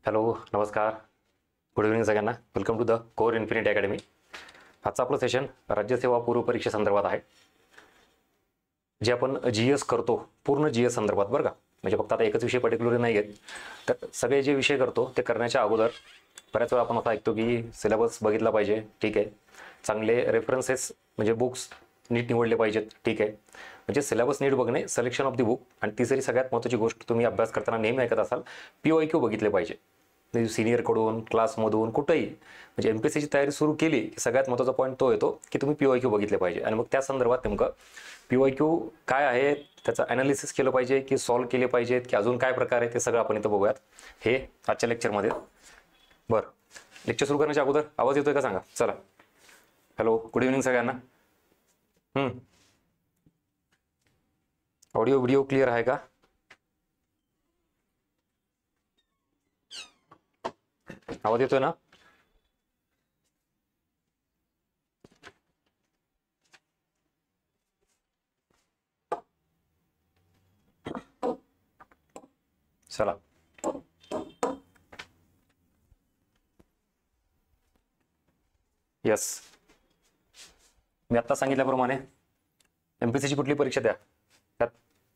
Hello, नमस्कार, good evening सगळ्यांना. Welcome to the core Infinity Academy. आजचं आपलं सेशन राज्यसेवा पूर्व परीक्षे संदर्भात आहे, जे आपण GS करतो पूर्ण GS संदर्भात बरं का. म्हणजे फक्त आता एकच विषय पर्टिक्युलर नाही आहेत, तर सगळे जे विषय करतो ते करण्याच्या अगोदर बऱ्याच वेळा आपण असं ऐकतो की सिलेबस बघितला पाहिजे. ठीक आहे, चांगले रेफरन्सेस म्हणजे बुक्स नीट निवडले पाहिजेत. ठीक आहे, म्हणजे सिलेबस नीट बघणे, सिलेक्शन ऑफ द बुक. आणि तिसरी सगळ्यात महत्त्वाची गोष्ट तुम्ही अभ्यास करताना नेहमी ऐकत असाल, PYQ बघितले पाहिजे. सिनियरकडून, क्लासमधून, कुठेही म्हणजे MPSCची तयारी सुरू केली की सगळ्यात महत्त्वाचा पॉईंट तो येतो की तुम्ही PYQ बघितले पाहिजे. आणि मग त्या संदर्भात नेमकं PYQ काय आहे, त्याचं ॲनालिसिस केलं पाहिजे की सॉल्व्ह केले पाहिजेत की अजून काय प्रकार आहे, ते सगळं आपण इथं बघूयात हे आजच्या लेक्चरमध्ये. बरं, लेक्चर सुरू करण्याच्या अगोदर आवाज येतोय का सांगा. चला, हॅलो, गुड इव्हनिंग सगळ्यांना. ऑडिओ व्हिडिओ क्लिअर आहे का? आवाज येतोय ना? चला, यस, मी आत्ता सांगितल्याप्रमाणे MPSCची कुठली परीक्षा द्या, त्यात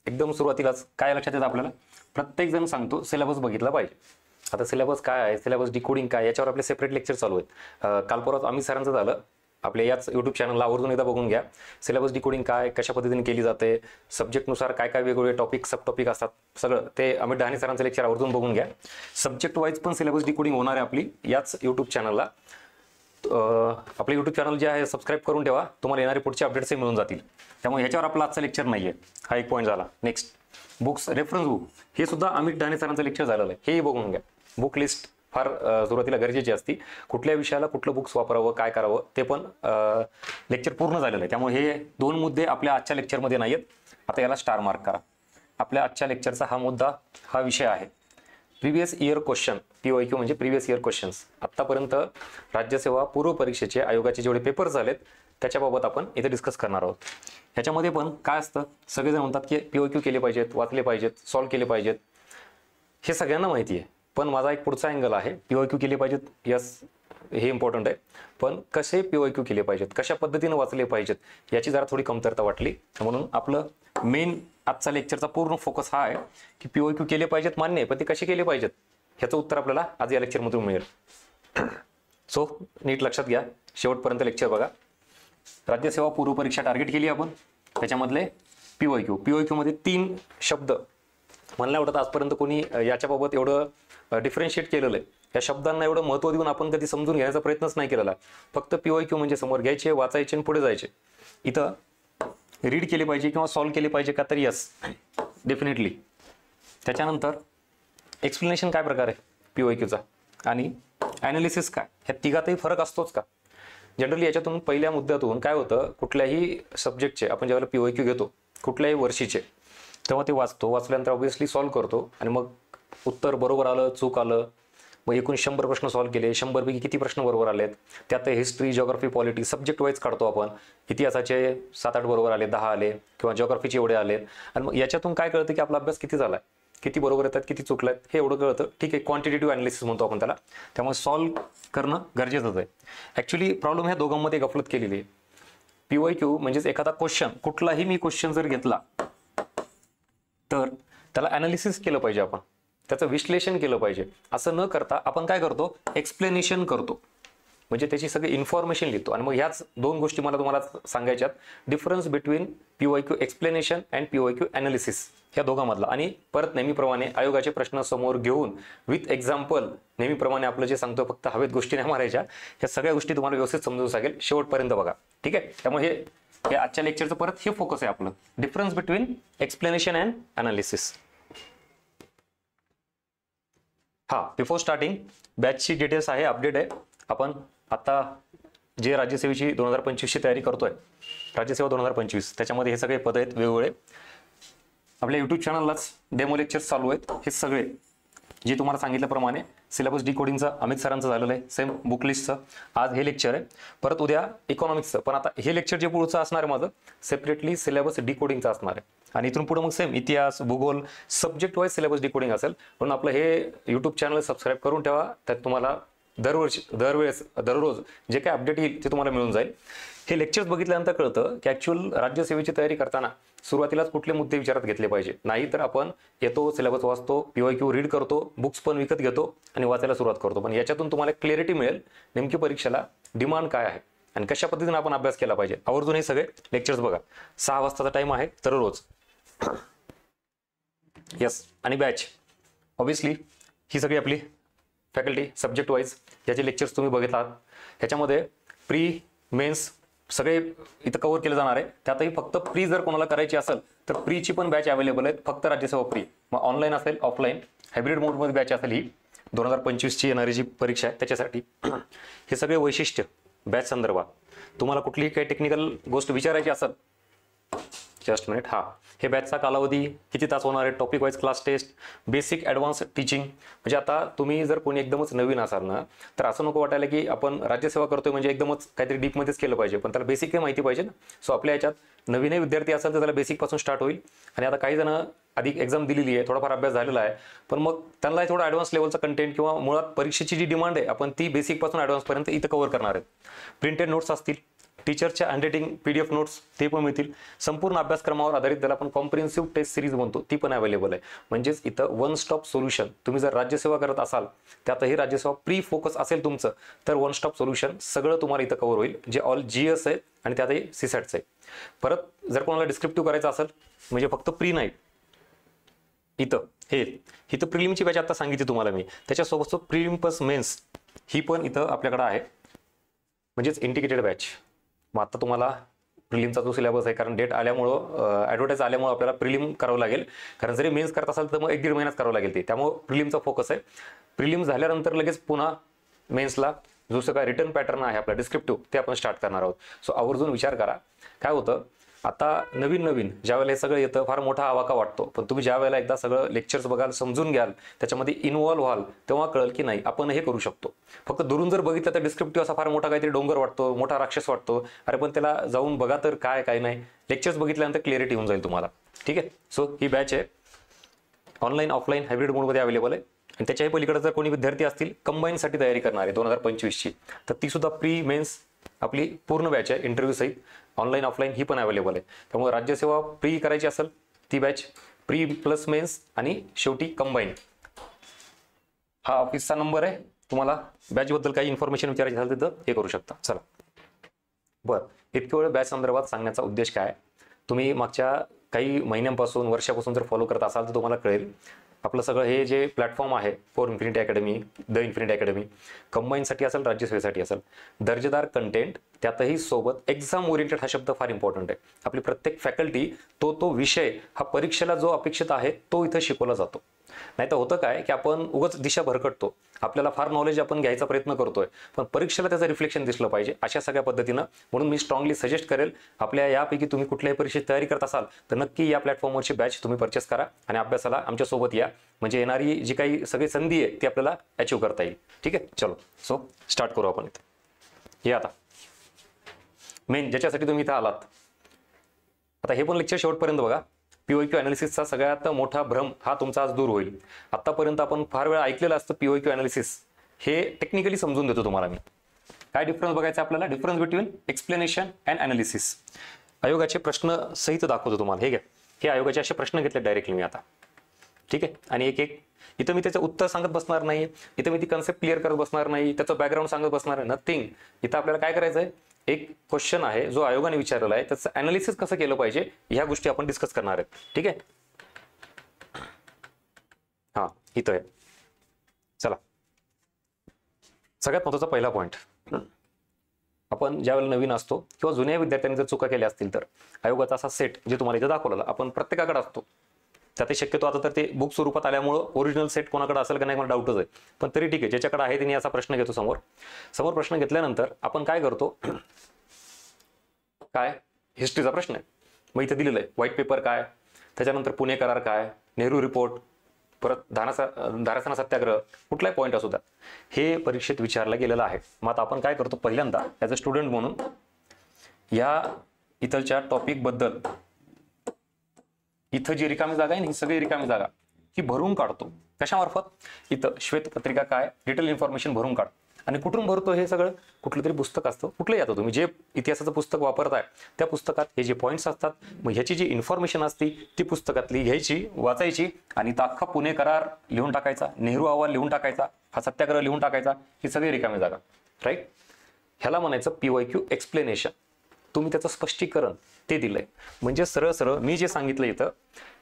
एकदम सुरुवातीलाच काय लक्षात येतं आपल्याला, प्रत्येक जण सांगतो सिलेबस बघितला पाहिजे. आता सिलेबस काय आहे, सिलेबस डिकोडिंग काय, याच्यावर आपले सेपरेट लेक्चर चालू आहेत. काल परत अमित सरांचं झालं, आपल्या याच यूट्यूब चॅनलला आवर्जून एकदा बघून घ्या. सिलेबस डिकोडिंग काय, कशा पद्धतीने केली जाते, सब्जेक्टनुसार काय काय वेगवेगळे टॉपिक सब टॉपिक असतात, सगळं ते अमित डहाणे सरांचं लेक्चर आवर्जून बघून घ्या. सब्जेक्ट वाईज पण सिलेबस डिकोडिंग होणार आहे आपली याच यूट्यूब चॅनलला. आपलं यूट्यूब चॅनल जे आहे सबस्क्राईब करून ठेवा, तुम्हाला येणारे पुढचे अपडेट्सही मिळून जातील. त्यामुळे ह्याच्यावर आपला आजचा लेक्चर नाही आहे, हा एक पॉईंट झाला. नेक्स्ट, बुक्स, रेफरन्स बुक, हे सुद्धा अमित डहाणे सरांचं लेक्चर झालेलं आहे, हेही बघून घ्या. बुक लिस्ट फार सुरुवातीला गरजेची असते, कुठल्या विषयाला कुठलं बुक्स वापरावं, काय करावं, ते पण लेक्चर पूर्ण झालेलं आहे. त्यामुळे हे दोन मुद्दे आपल्या आजच्या लेक्चरमध्ये नाही आहेत. आता याला स्टार मार्क करा. आपल्या आजच्या लेक्चरचा हा मुद्दा, हा विषय आहे प्रिव्हियस इयर क्वेश्चन. PYQ म्हणजे प्रिव्हियस इयर क्वेश्चन्स. आत्तापर्यंत राज्यसेवा पूर्व परीक्षेचे आयोगाचे जेवढे पेपर झालेत त्याच्याबाबत आपण इथे डिस्कस करणार आहोत. ह्याच्यामध्ये पण काय असतं, सगळेजण म्हणतात की PYQ केले पाहिजेत, वाचले पाहिजेत, सॉल्व्ह केले पाहिजेत, हे सगळ्यांना माहिती आहे. पण माझा एक पुढचा अँगल आहे, PYQ केले पाहिजेत, यस, हे इम्पॉर्टंट आहे. पण कसे PYQ केले पाहिजेत, कशा पद्धतीने वाचले पाहिजेत, याची जरा थोडी कमतरता वाटली. म्हणून आपलं मेन आजचा लेक्चरचा पूर्ण फोकस हा आहे की PYQ केले पाहिजेत, मान्य आहे, पण ते कसे केले पाहिजेत ह्याचं उत्तर आपल्याला आज या लेक्चरमधून मिळेल. सो नीट लक्षात घ्या, शेवटपर्यंत लेक्चर बघा. राज्यसेवा पूर्व परीक्षा टार्गेट केली आपण, त्याच्यामधले PYQ मध्ये 3 शब्द मला नाही वाटत आजपर्यंत कोणी याच्याबाबत एवढं डिफरन्शिएट केलेलं आहे. या शब्दांना एवढं महत्त्व देऊन आपण कधी समजून घ्यायचा प्रयत्नच नाही केलेला. फक्त PYQ म्हणजे समोर घ्यायचे, वाचायचे आणि पुढे जायचे. इथं रीड केले पाहिजे किंवा सॉल्व्ह केले पाहिजे का, तर यस, डेफिनेटली. त्याच्यानंतर एक्सप्लेनेशन काय प्रकार आहे PYQचा आणि ॲनालिसिस काय, ह्या तिघातही फरक असतोच का. जनरली याच्यातून पहिल्या मुद्द्यातून काय होतं, कुठल्याही सब्जेक्टचे आपण ज्यावेळेला PYQ घेतो कुठल्याही वर्षीचे, तेव्हा ते वाचल्यानंतर ऑब्व्हियसली सॉल्व्ह करतो आणि मग उत्तर बरोबर आलं, चूक आलं, मग एकूण 100 प्रश्न सॉल्व्ह केले, 100 पैकी किती प्रश्न बरोबर आलेत, त्यात history, geography, polity subject wise काढतो आपण. इतिहासाचे 7-8 बरोबर आले, 10 आले, किंवा जिओग्राफीचे एवढे आले. आणि मग याच्यातून काय कळतं की आपला अभ्यास किती झाला आहे, किती बरोबर येतात, किती चुकलात, हे एवढं कळतं. ठीक आहे, क्वांटिटेटिव्ह ॲनालिसिस म्हणतो आपण त्याला. त्यामुळे सॉल्व्ह करणं गरजेचंच आहे. ॲक्च्युली प्रॉब्लेम ह्या दोघांमध्ये गफलत केलेली आहे. PYQ म्हणजेच एखादा क्वेश्चन, कुठलाही मी क्वेश्चन जर घेतला तर त्याला ॲनालिसिस केलं पाहिजे, आपण त्याचं विश्लेषण केलं पाहिजे. असं न करता आपण काय करतो, एक्सप्लेनेशन करतो, म्हणजे त्याची सगळी इन्फॉर्मेशन लिहितो. आणि मग ह्याच 2 गोष्टी मला तुम्हाला सांगायच्यात, difference between PYQ explanation and PYQ analysis, ह्या दोघांमधला. आणि परत नेहमीप्रमाणे आयोगाचे प्रश्न समोर घेऊन विथ एक्झाम्पल, नेहमीप्रमाणे आपलं जे सांगतो फक्त हवेत गोष्टी नाही मारायच्या, ह्या सगळ्या गोष्टी तुम्हाला व्यवस्थित समजून सांगेल, शेवटपर्यंत बघा. ठीक आहे, त्यामुळे हे आजच्या लेक्चरचं परत हे फोकस आहे आपलं, difference between explanation and analysis. हा, बिफोर स्टार्टिंग बॅचची डिटेल्स आहे, अपडेट आहे. आपण आता जे राज्यसेवेची 2025ची तयारी करतोय, राज्यसेवा 2025, त्याच्यामध्ये हे सगळे पद आहेत वेगवेगळे. आपल्या यूट्यूब चॅनललाच डेमो लेक्चर्स चालू आहेत, हे सगळे जे तुम्हाला सांगितल्याप्रमाणे सिलेबस डिकोडिंगचं अमित सरांचं झालेलं आहे, सेम बुक लिस्टचं. आज हे लेक्चर आहे, परत उद्या इकॉनॉमिक्सचं. पण आता हे लेक्चर जे पुढचं असणार आहे माझं सेपरेटली सिलेबस डिकोडिंगचं असणार आहे. आणि इथून पुढे मग सेम इतिहास, भूगोल, सब्जेक्ट वाईज सिलेबस डिकोडिंग असेल. म्हणून आपलं हे यूट्यूब चॅनल सबस्क्राईब करून ठेवा. त्यात तुम्हाला दररोज जे काय अपडेट येईल ते तुम्हाला मिळून जाईल. हे लेक्चर्स बघितल्यानंतर कळतं की ॲक्च्युअल राज्यसेवेची तयारी करताना सुरुवातीलाच कुठले मुद्दे विचारात घेतले पाहिजे. नाही तर आपण येतो, सिलेबस वाचतो, PYQ रीड करतो, बुक्स पण विकत घेतो आणि वाचायला सुरुवात करतो. पण याच्यातून तुम्हाला क्लॅरिटी मिळेल नेमकी परीक्षेला डिमांड काय आहे आणि कशा पद्धतीने आपण अभ्यास केला पाहिजे. आवर्जून हे सगळे लेक्चर्स बघा. 6 वाजताचा टाइम आहे दररोज. यस. आणि बॅच ऑब्व्हियसली ही सगळी आपली फॅकल्टी सब्जेक्ट वाईज याचे लेक्चर्स तुम्ही बघितला आहात. ह्याच्यामध्ये प्री, मेन्स सगळे इथं कव्हर केले जाणार आहे. त्यातही फक्त प्री जर कोणाला करायची असेल तर प्रीची पण बॅच अवेलेबल आहे, फक्त राज्यसेवा प्री. मग ऑनलाईन असेल, ऑफलाईन, हायब्रिड मोडमध्ये बॅच असेल. ही 2025ची येणारी जी परीक्षा आहे त्याच्यासाठी हे सगळे वैशिष्ट्य बॅच संदर्भात. तुम्हाला कुठलीही काही टेक्निकल गोष्ट विचारायची असेल, जस्ट मिनिट. हा, हे बॅचचा कालावधी किती तास होणार आहे, topic wise class test, basic advance teaching. म्हणजे आता तुम्ही जर कोणी एकदमच नवीन असाल ना तर असं नको वाटायला की आपण राज्यसेवा करतोय म्हणजे एकदमच काहीतरी डीपमध्येच केलं पाहिजे, पण त्याला बेसिक काही माहिती पाहिजे ना. सो आपल्या याच्यात नवीनही विद्यार्थी असेल तर त्याला बेसिकपासून स्टार्ट होईल. आणि आता काही जण आधी एक्झाम दिलेली आहे, थोडाफार अभ्यास झालेला आहे, पण मग त्यांना थोडा ॲडव्हान्स लेवलचा कंटेंट किंवा मुळात परीक्षेची जी डिमांड आहे आपण ती बेसिकपासून ॲडव्हान्सपर्यंत इथं कव्हर करणार आहेत. प्रिंटेड नोट्स असतील, टीचरच्या हँडरायटिंग PDF नोट्स ते पण मिळतील. संपूर्ण अभ्यासक्रमावर आधारित त्याला आपण कॉम्प्रिहेन्सिव्ह टेस्ट सिरीज म्हणतो ती पण अवेलेबल आहे. म्हणजेच इथं वन स्टॉप सोल्युशन. तुम्ही जर राज्यसेवा करत असाल, त्यातही राज्यसेवा प्री फोकस असेल तुमचं, तर वन स्टॉप सोल्युशन सगळं तुम्हाला इथं कव्हर होईल, जे ऑल GS आहे आणि त्यातही CSATचं आहे. परत जर कोणाला डिस्क्रिप्टिव्ह करायचं असेल म्हणजे फक्त प्री नाही, इथं प्रिलिमची बॅच आता सांगितली तुम्हाला मी, त्याच्यासोबत प्रिलिम प्लस मेन्स ही पण इथं आपल्याकडे आहे, म्हणजेच इंटिग्रेटेड बॅच. मग आता तुम्हाला प्रिलिमचा जो सिलेबस आहे, कारण डेट आल्यामुळं ॲडव्हर्टाईज आल्यामुळं आपल्याला प्रिलिम करावं लागेल. कारण जरी मेन्स करत असाल तर मग 1-1.5 महिन्यात करावं लागेल ते. त्यामुळं प्रिलिमचा फोकस आहे. प्रिलिम झाल्यानंतर लगेच पुन्हा मेन्सला जो सगळा रिटर्न पॅटर्न आहे आपला डिस्क्रिप्टिव्ह ते आपण स्टार्ट करणार आहोत. सो आवर्जून विचार करा. काय होतं आता नवीन ज्यावेळेला हे सगळं येतं फार मोठा आवाका वाटतो, पण तुम्ही ज्या वेळेला एकदा सगळं लेक्चर्स बघाल, समजून घ्याल, त्याच्यामध्ये इन्व्हॉल्व्ह व्हाल, तेव्हा कळेल की नाही आपण हे करू शकतो. फक्त दुरून जर बघितलं तर डिस्क्रिप्टिव्ह असा फार मोठा काहीतरी डोंगर वाटतो, मोठा राक्षस वाटतो. अरे पण त्याला जाऊन बघा तर काय नाही. लेक्चर्स बघितल्यानंतर क्लिअरिटी होऊन जाईल तुम्हाला. ठीक आहे. सो ही बॅच आहे ऑनलाईन, ऑफलाईन, हायब्रिड मोडमध्ये अवेलेबल आहे. आणि त्याच्याही पलीकडे जर कोणी विद्यार्थी असतील कंबाईनसाठी तयारी करणारे 2025ची, तर ती सुद्धा प्री मेन्स आपली पूर्ण बॅच आहे, इंटरव्ह्यू सहित, ऑनलाईन ऑफलाईन ही पण अवेलेबल आहे. त्यामुळे राज्यसेवा प्री करायची असेल ती बॅच, प्री प्लस मेन्स आणि शेवटी कंबाईन. हा ऑफिसचा नंबर आहे. तुम्हाला बॅचबद्दल काही इन्फॉर्मेशन विचारायची असेल तिथं हे करू शकता. चला बरं, इतक्या वेळ बॅच संदर्भात सांगण्याचा उद्देश काय, तुम्ही मागच्या काही महिन्यांपासून, वर्षापासून जर फॉलो करत असाल तर तुम्हाला कळेल आपलं सगळं हे जे प्लॅटफॉर्म आहे for infinity academy, the infinity academy, कंबाईनसाठी असेल, राज्यसेवेसाठी असेल, दर्जेदार कंटेंट, त्यातही सोबत एक्झाम ओरिएंटेड हा शब्द फार इम्पॉर्टंट आहे. आपली प्रत्येक फॅकल्टी तो विषय हा परीक्षेला जो अपेक्षित आहे तो इथं शिकवला जातो. नाही तर होतं काय की आपण उगाच दिशा भरकटतो, आपल्याला फार नॉलेज आपण घ्यायचा प्रयत्न करतोय, पण परीक्षेला त्याचं रिफ्लेक्शन दिसलं पाहिजे अशा सगळ्या पद्धतीनं. म्हणून मी स्ट्रॉंगली सजेस्ट करेल आपल्या यापैकी तुम्ही कुठल्याही परीक्षेची तयारी करत असाल तर नक्की या प्लॅटफॉर्मवरची बॅच तुम्ही परचेस करा आणि अभ्यासाला आमच्यासोबत या. म्हणजे येणारी जी काही सगळी संधी आहे ती आपल्याला अचीव्ह करता येईल. ठीक आहे. चलो सो स्टार्ट करू आपण. इथं हे आता मेन ज्याच्यासाठी तुम्ही इथं आलात, आता हे पण लेक्चर शेवटपर्यंत बघा. PYQ अनालिसिसचा सगळ्यात मोठा भ्रम हा तुमचा आज दूर होईल. आतापर्यंत आपण फार वेळा ऐकलेलं असतं PYQ अनालिसिस, हे टेक्निकली समजून देतो तुम्हाला मी. काय डिफरन्स बघायचा आपल्याला, difference between explanation and analysis. आयोगाचे प्रश्न सहित दाखवतो तुम्हाला. हे घ्या, हे आयोगाचे असे प्रश्न घेतले डायरेक्टली मी आता. ठीक आहे. आणि एक इथं मी त्याचं उत्तर सांगत बसणार नाही, इथं मी ती कन्सेप्ट क्लिअर करत बसणार नाही, त्याचं बॅकग्राऊंड सांगत बसणार नाही, नथिंग. इथं आपल्याला काय करायचं आहे, एक क्वेश्चन आहे जो आयोगाने विचारलेला आहे, त्याचं अनालिसिस कसं केलं पाहिजे ह्या गोष्टी आपण डिस्कस करणार आहेत. ठीक आहे. हा इथं आहे. चला सगळ्यात महत्त्वाचा पहिला पॉईंट, आपण ज्यावेळेला नवीन असतो किंवा जुन्या विद्यार्थ्यांनी जर चुका केल्या असतील तर आयोगाचा असा सेट जे तुम्हाला इथं दाखवलेला आपण प्रत्येकाकडे असतो. त्यात शक्यतो आता तर ते बुक स्वरूपात आल्यामुळं ओरिजिनल सेट कोणाकडे असेल का नाही मला डाऊटच आहे, पण तरी ठीक आहे, ज्याच्याकडे आहे त्यांनी असा प्रश्न घेतो. समोर प्रश्न घेतल्यानंतर आपण काय करतो, काय हिस्ट्रीचा प्रश्न आहे, मग इथं दिलेलं आहे व्हाईट पेपर काय, त्याच्यानंतर पुणे करार काय, नेहरू रिपोर्ट, परत धारासना सत्याग्रह, कुठलाही पॉईंट असू द्या, हे परीक्षेत विचारला गेलेलं आहे. मग आता आपण काय करतो, पहिल्यांदा ॲज अ स्टुडंट म्हणून या इथलच्या टॉपिक बद्दल इथं जी रिकामी जागा आहे ना, ही सगळी रिकामी जागा ही भरून काढतो. कशामार्फत? इथं श्वेतपत्रिका काय डिटेल इन्फॉर्मेशन भरून काढ. आणि कुठून भरतो हे सगळं? कुठलं तरी पुस्तक असतं, कुठलंही आता तुम्ही जे इतिहासाचं पुस्तक वापरताय त्या पुस्तकात हे जे पॉईंट्स असतात, मग ह्याची जी इन्फॉर्मेशन असती ती पुस्तकातली घ्यायची, वाचायची आणि अख्खा पुणे करार लिहून टाकायचा, नेहरू अहवाल लिहून टाकायचा, हा सत्याग्रह लिहून टाकायचा, ही सगळी रिकामी जागा. राईट? ह्याला म्हणायचं PYQ एक्सप्लेनेशन. तुम्ही त्याचं स्पष्टीकरण ते दिलंय. म्हणजे सरळ सरळ मी जे सांगितलं इथं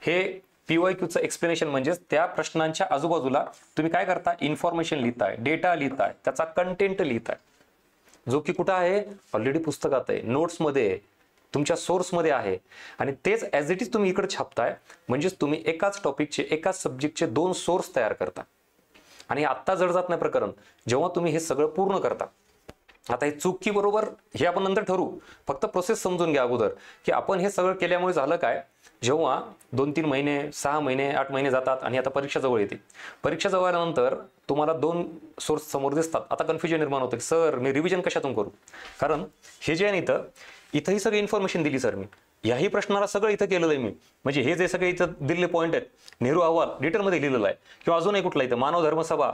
हे PYQचं एक्सप्लेनेशन म्हणजेच त्या प्रश्नांच्या आजूबाजूला तुम्ही काय करता, इन्फॉर्मेशन लिहिताय, डेटा लिहिताय, त्याचा कंटेंट लिहिताय, जो की कुठं आहे, ऑलरेडी पुस्तकात आहे, नोट्समध्ये आहे, तुमच्या सोर्समध्ये आहे. आणि तेच ॲज इट इज तुम्ही इकडे छापताय. म्हणजेच तुम्ही एकाच टॉपिकचे एकाच सब्जेक्टचे 2 सोर्स तयार करता. आणि आत्ता जड जात नाही प्रकरण, जेव्हा तुम्ही हे सगळं पूर्ण करता. आता हे चूक की बरोबर हे आपण नंतर ठरवू, फक्त प्रोसेस समजून घ्या अगोदर की आपण हे सगळं केल्यामुळे झालं काय. जेव्हा 2-3 महिने, 6 महिने, 8 महिने जातात आणि आता परीक्षा जवळ येते. परीक्षा जवळ आल्यानंतर तुम्हाला 2 सोर्स समोर दिसतात. आता कन्फ्युजन निर्माण होतं की सर मी रिव्हिजन कशातून करू? कारण हे जे आहे इथं ही सगळी इन्फॉर्मेशन दिली सर मी, याही प्रश्नाला सगळं इथं केलेलं आहे मी. म्हणजे हे जे सगळे इथं दिलेले पॉईंट आहेत, नेहरू अहवाल डिटेलमध्ये लिहिलेलं आहे, किंवा अजूनही कुठला इथं मानव धर्मसभा,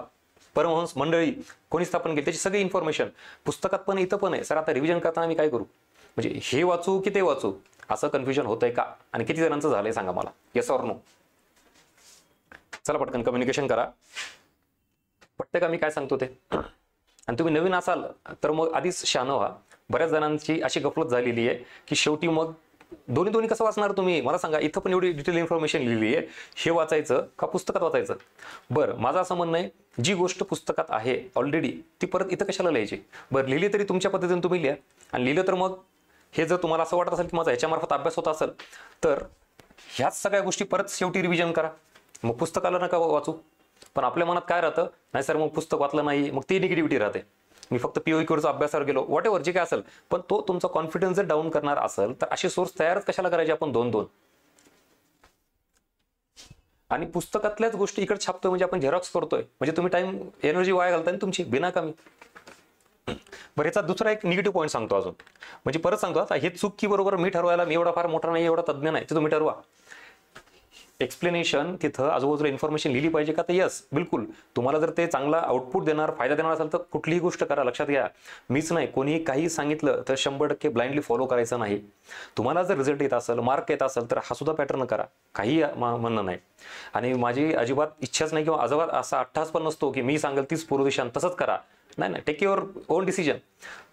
परमहंस मंडळी कोणी स्थापन केली, त्याची सगळी इन्फॉर्मेशन पुस्तकात पण इथं पण आहे. सर आता रिव्हिजन करताना मी काय करू? म्हणजे हे वाचू की ते वाचू, असं कन्फ्युजन होतंय का? आणि किती जणांचं झालंय सांगा मला, येस ऑर नो. चला पटकन कम्युनिकेशन करा. पटतंय का मी काय सांगतो ते? आणि तुम्ही नवीन असाल तर मग आधीच शहाणं व्हा. बऱ्याच जणांची अशी गफलत झालेली आहे की शेवटी मग दोन्ही कसं वाचणार तुम्ही? मला सांगा. इथं पण एवढी डिटेल इन्फॉर्मेशन लिहिली आहे, हे वाचायचं का पुस्तकात वाचायचं? बरं, माझं असं म्हणणं आहे, जी गोष्ट पुस्तकात आहे ऑलरेडी ती परत इथं कशाला लिहायची? बरं, लिहिली तरी तुमच्या पद्धतीने तुम्ही लिहा. आणि लिहिलं तर मग हे जर तुम्हाला असं वाटत असेल की माझा ह्याच्यामार्फत अभ्यास होत असेल तर ह्याच सगळ्या गोष्टी परत शेवटी रिव्हिजन करा. मग पुस्तकाला नका वाचू. पण आपल्या मनात काय राहतं, नाही सर मग पुस्तक वाचलं नाही, मग ती निगेटिव्हिटी राहते. मी फक्त PYQचा अभ्यासावर गेलो, व्हॉट एव्हर जे काय असेल, पण तो तुमचा कॉन्फिडन्स जर डाऊन करणार असेल तर असे सोर्स तयारच कशाला करायचे आपण 2-2? आणि पुस्तकातल्याच गोष्टी इकडे छापतोय म्हणजे आपण झेरॉक्स करतोय, म्हणजे तुम्ही टाइम एनर्जी वाया घालताय तुमची बिनाकामी. बरं, याचा दुसरा एक निगेटिव्ह पॉईंट सांगतो अजून. म्हणजे परत सांगतो, आता हे चूक की बरोबर मी ठरवायला, मी एवढा फार मोठा नाही, एवढा तज्ञ नाही, ते तुम्ही ठरवा. एक्सप्लेनेशन तिथं आजूबाजूला इन्फॉर्मेशन लिहिली पाहिजे का? तर यस, बिलकुल. तुम्हाला जर ते चांगला आउटपुट देणार, फायदा देणार असेल तर कुठलीही गोष्ट करा. लक्षात घ्या, मीच नाही, कोणीही काही सांगितलं तर 100% ब्लाइंडली फॉलो करायचं नाही. तुम्हाला जर रिझल्ट येत असेल, मार्क येत असेल तर हा सुद्धा पॅटर्न करा, काही म्हणणं नाही. आणि माझी अजिबात इच्छाच नाही किंवा अजिबात असा अट्टहास पण नसतो की मी सांगेल तीच पूर्वदिशा तसंच करा. नाही, टेक युअर ओन डिसिजन.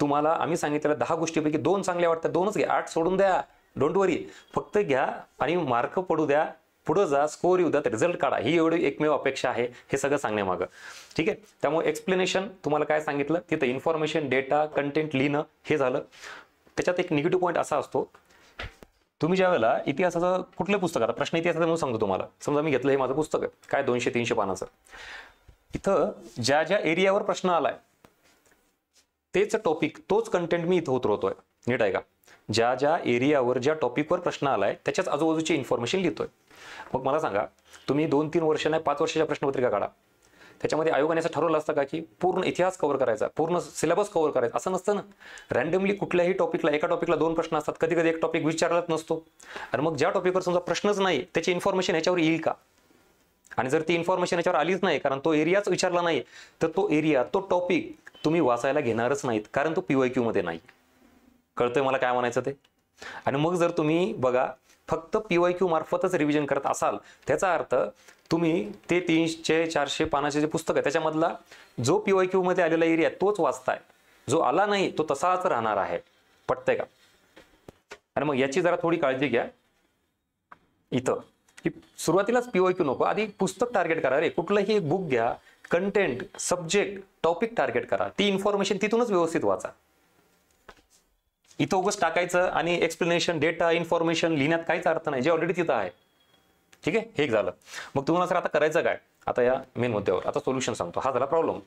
तुम्हाला आम्ही सांगितलेल्या 10 गोष्टीपैकी 2 चांगल्या वाटतात, 2च घ्या, 8 सोडून द्या. डोंट वरी. फक्त घ्या आणि मार्क पडू द्या, पुढे जा, स्कोर येऊ द्या, रिझल्ट काढा. ही एवढी एकमेव अपेक्षा आहे हे सगळं सांगण्यामागं. ठीक आहे. त्यामुळे एक्सप्लेनेशन तुम्हाला काय सांगितलं तिथं इन्फॉर्मेशन, डेटा, कंटेंट लिहिणं हे झालं. त्याच्यात एक निगेटिव्ह पॉईंट असा असतो, तुम्ही ज्या वेळेला इतिहासाचं कुठलं पुस्तक, आता प्रश्न इतिहासाचं म्हणून सांगतो तुम्हाला. समजा मी घेतलं हे माझं पुस्तक आहे, काय 200-300 पानाचं. इथं ज्या ज्या एरियावर प्रश्न आलाय तेच टॉपिक, तोच कंटेंट मी इथं उतरवतोय. नीट आहे का? ज्या ज्या एरियावर, ज्या टॉपिकवर प्रश्न आलाय त्याच्याच आजूबाजूची इन्फॉर्मेशन लिहितोय. मग मला सांगा, तुम्ही 2-3 वर्ष नाही 5 वर्षाच्या प्रश्नपत्रिका काढा. त्याच्यामध्ये आयोगाने असं ठरवलं असतं का की पूर्ण इतिहास कव्हर करायचा, पूर्ण सिलेबस कव्हर करायचा? असं नसतं ना. रँडमली कुठल्याही टॉपिकला, एका टॉपिकला 2 प्रश्न असतात, कधी कधी एक टॉपिक विचारलाच नसतो. आणि मग ज्या टॉपिकवर समजा प्रश्नच नाही त्याची इन्फॉर्मेशन याच्यावर येईल का? आणि जर ती इन्फॉर्मेशन याच्यावर आलीच नाही, कारण तो एरियाच विचारला नाही, तर तो एरिया, तो टॉपिक तुम्ही वाचायला घेणारच नाहीत, कारण तो PYQ मध्ये नाही. कळतंय मला काय म्हणायचं ते? आणि मग जर तुम्ही बघा फक्त PYQ मार्फतच रिव्हिजन करत असाल, त्याचा अर्थ तुम्ही ते 300-400 पानाचे जे पुस्तक आहे त्याच्यामधला जो PYQ मध्ये आलेला एरिया तोच वाचताय, जो आला नाही तो तसाच राहणार आहे. पटतंय का? आणि मग याची जरा थोडी काळजी घ्या इथं, की सुरुवातीलाच PYQ नको, आधी पुस्तक टार्गेट करा. रे कुठलंही एक बुक घ्या, कंटेंट, सब्जेक्ट, टॉपिक टार्गेट करा, ती इन्फॉर्मेशन तिथूनच व्यवस्थित वाचा. इथं उगाच टाकायचं आणि एक्सप्लेनेशन, डेटा, इन्फॉर्मेशन लिहिण्यात काहीच अर्थ नाही, जे ऑलरेडी तिथं आहे. ठीक आहे, हे एक झालं. मग तुम्हाला सर आता करायचं काय? आता या मेन मुद्द्यावर आता सोल्युशन सांगतो. हा झाला प्रॉब्लेम.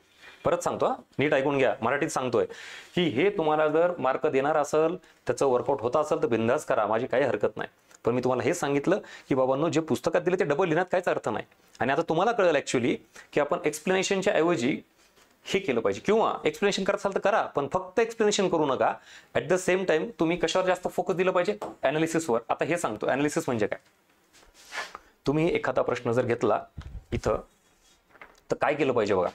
परत सांगतो, नीट ऐकून घ्या, मराठीत सांगतोय की हे तुम्हाला जर मार्क देणार असेल, त्याचं वर्कआउट होत असेल तर बिंदास करा, माझी काही हरकत नाही. पण मी तुम्हाला हे सांगितलं की बाबांनो जे पुस्तकात दिले ते डबल लिहिण्यात काहीच अर्थ नाही. आणि आता तुम्हाला कळेल ॲक्च्युली की आपण एक्सप्लेनेशनच्या ऐवजी हे केलं पाहिजे, किंवा एक्सप्लेनेशन करत असाल तर करा, पण फक्त एक्सप्लेनेशन करू नका. ॲट द सेम टाइम तुम्ही कशावर जास्त फोकस दिलं पाहिजे? ॲनालिसिसवर. आता हे सांगतो ॲनालिसिस म्हणजे काय. तुम्ही एखादा प्रश्न जर घेतला इथं तर काय केलं पाहिजे बघा,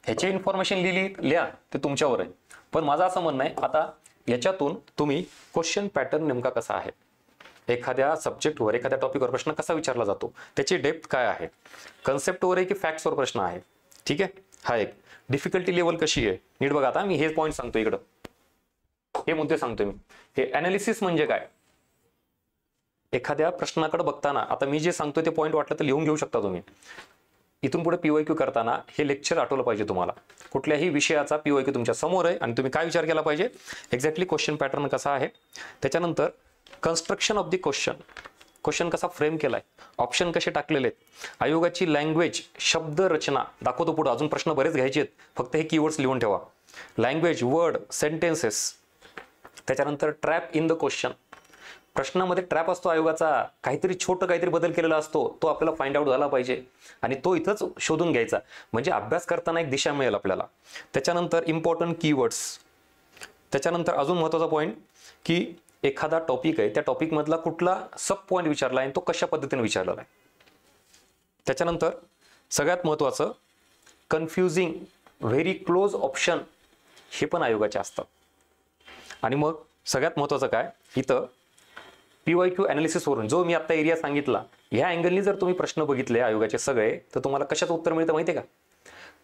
ह्याची इन्फॉर्मेशन लिहा, ते तुमच्यावर आहे. पण माझं असं म्हणणं आहे, आता याच्यातून तुम्ही क्वेश्चन पॅटर्न नेमका कसा आहे, एखाद्या सब्जेक्टवर एखाद्या टॉपिकवर प्रश्न कसा विचारला जातो, त्याची डेप्थ काय आहे, कन्सेप्टवर आहे की फॅक्ट्सवर प्रश्न आहे. ठीक आहे, हा एक. डिफिकल्टी लेवल कशी आहे नीट बघा. आता मी हे पॉईंट सांगतो, इकडं हे मुद्दे सांगतोय मी. हे ॲनालिसिस म्हणजे काय, एखाद्या प्रश्नाकडे बघताना, आता मी जे सांगतोय ते पॉईंट वाटलं तर लिहून घेऊ शकता तुम्ही. इथून पुढे PYQ करताना हे लेक्चर आठवलं पाहिजे तुम्हाला. कुठल्याही विषयाचा PYQ तुमच्या समोर आहे आणि तुम्ही काय विचार केला पाहिजे, एक्झॅक्टली क्वेश्चन पॅटर्न कसा आहे, त्याच्यानंतर कन्स्ट्रक्शन ऑफ द क्वेश्चन कसा फ्रेम केलाय, ऑप्शन कसे टाकलेले आहेत, आयोगाची लँग्वेज, शब्द रचना दाखवतो पुढे. अजून प्रश्न बरेच घ्यायचे आहेत, फक्त हे कीवर्ड्स लिहून ठेवा. Language, word, sentences. त्याच्यानंतर ट्रॅप इन द क्वेश्चन, प्रश्नामध्ये ट्रॅप असतो आयोगाचा, काहीतरी छोटं काहीतरी बदल केलेला असतो, तो आपल्याला फाइंड आउट झाला पाहिजे आणि तो इथंच शोधून घ्यायचा, म्हणजे अभ्यास करताना एक दिशा मिळेल आपल्याला. त्याच्यानंतर इम्पॉर्टंट कीवर्ड्स. त्याच्यानंतर अजून महत्त्वाचा पॉईंट की एखादा टॉपिक आहे, त्या टॉपिकमधला कुठला सब पॉईंट विचारला आहे, तो कशा पद्धतीने विचारलेला आहे. त्याच्यानंतर सगळ्यात महत्त्वाचं कन्फ्युजिंग, व्हेरी क्लोज ऑप्शन, हे पण आयोगाचे असतात. आणि मग सगळ्यात महत्त्वाचं काय, इथं PYQ ॲनालिसिसवरून जो मी आता एरिया सांगितला, ह्या अँगलनी जर तुम्ही प्रश्न बघितले आयोगाचे सगळे, तर तुम्हाला कशाचं उत्तर मिळतं माहिती आहे का.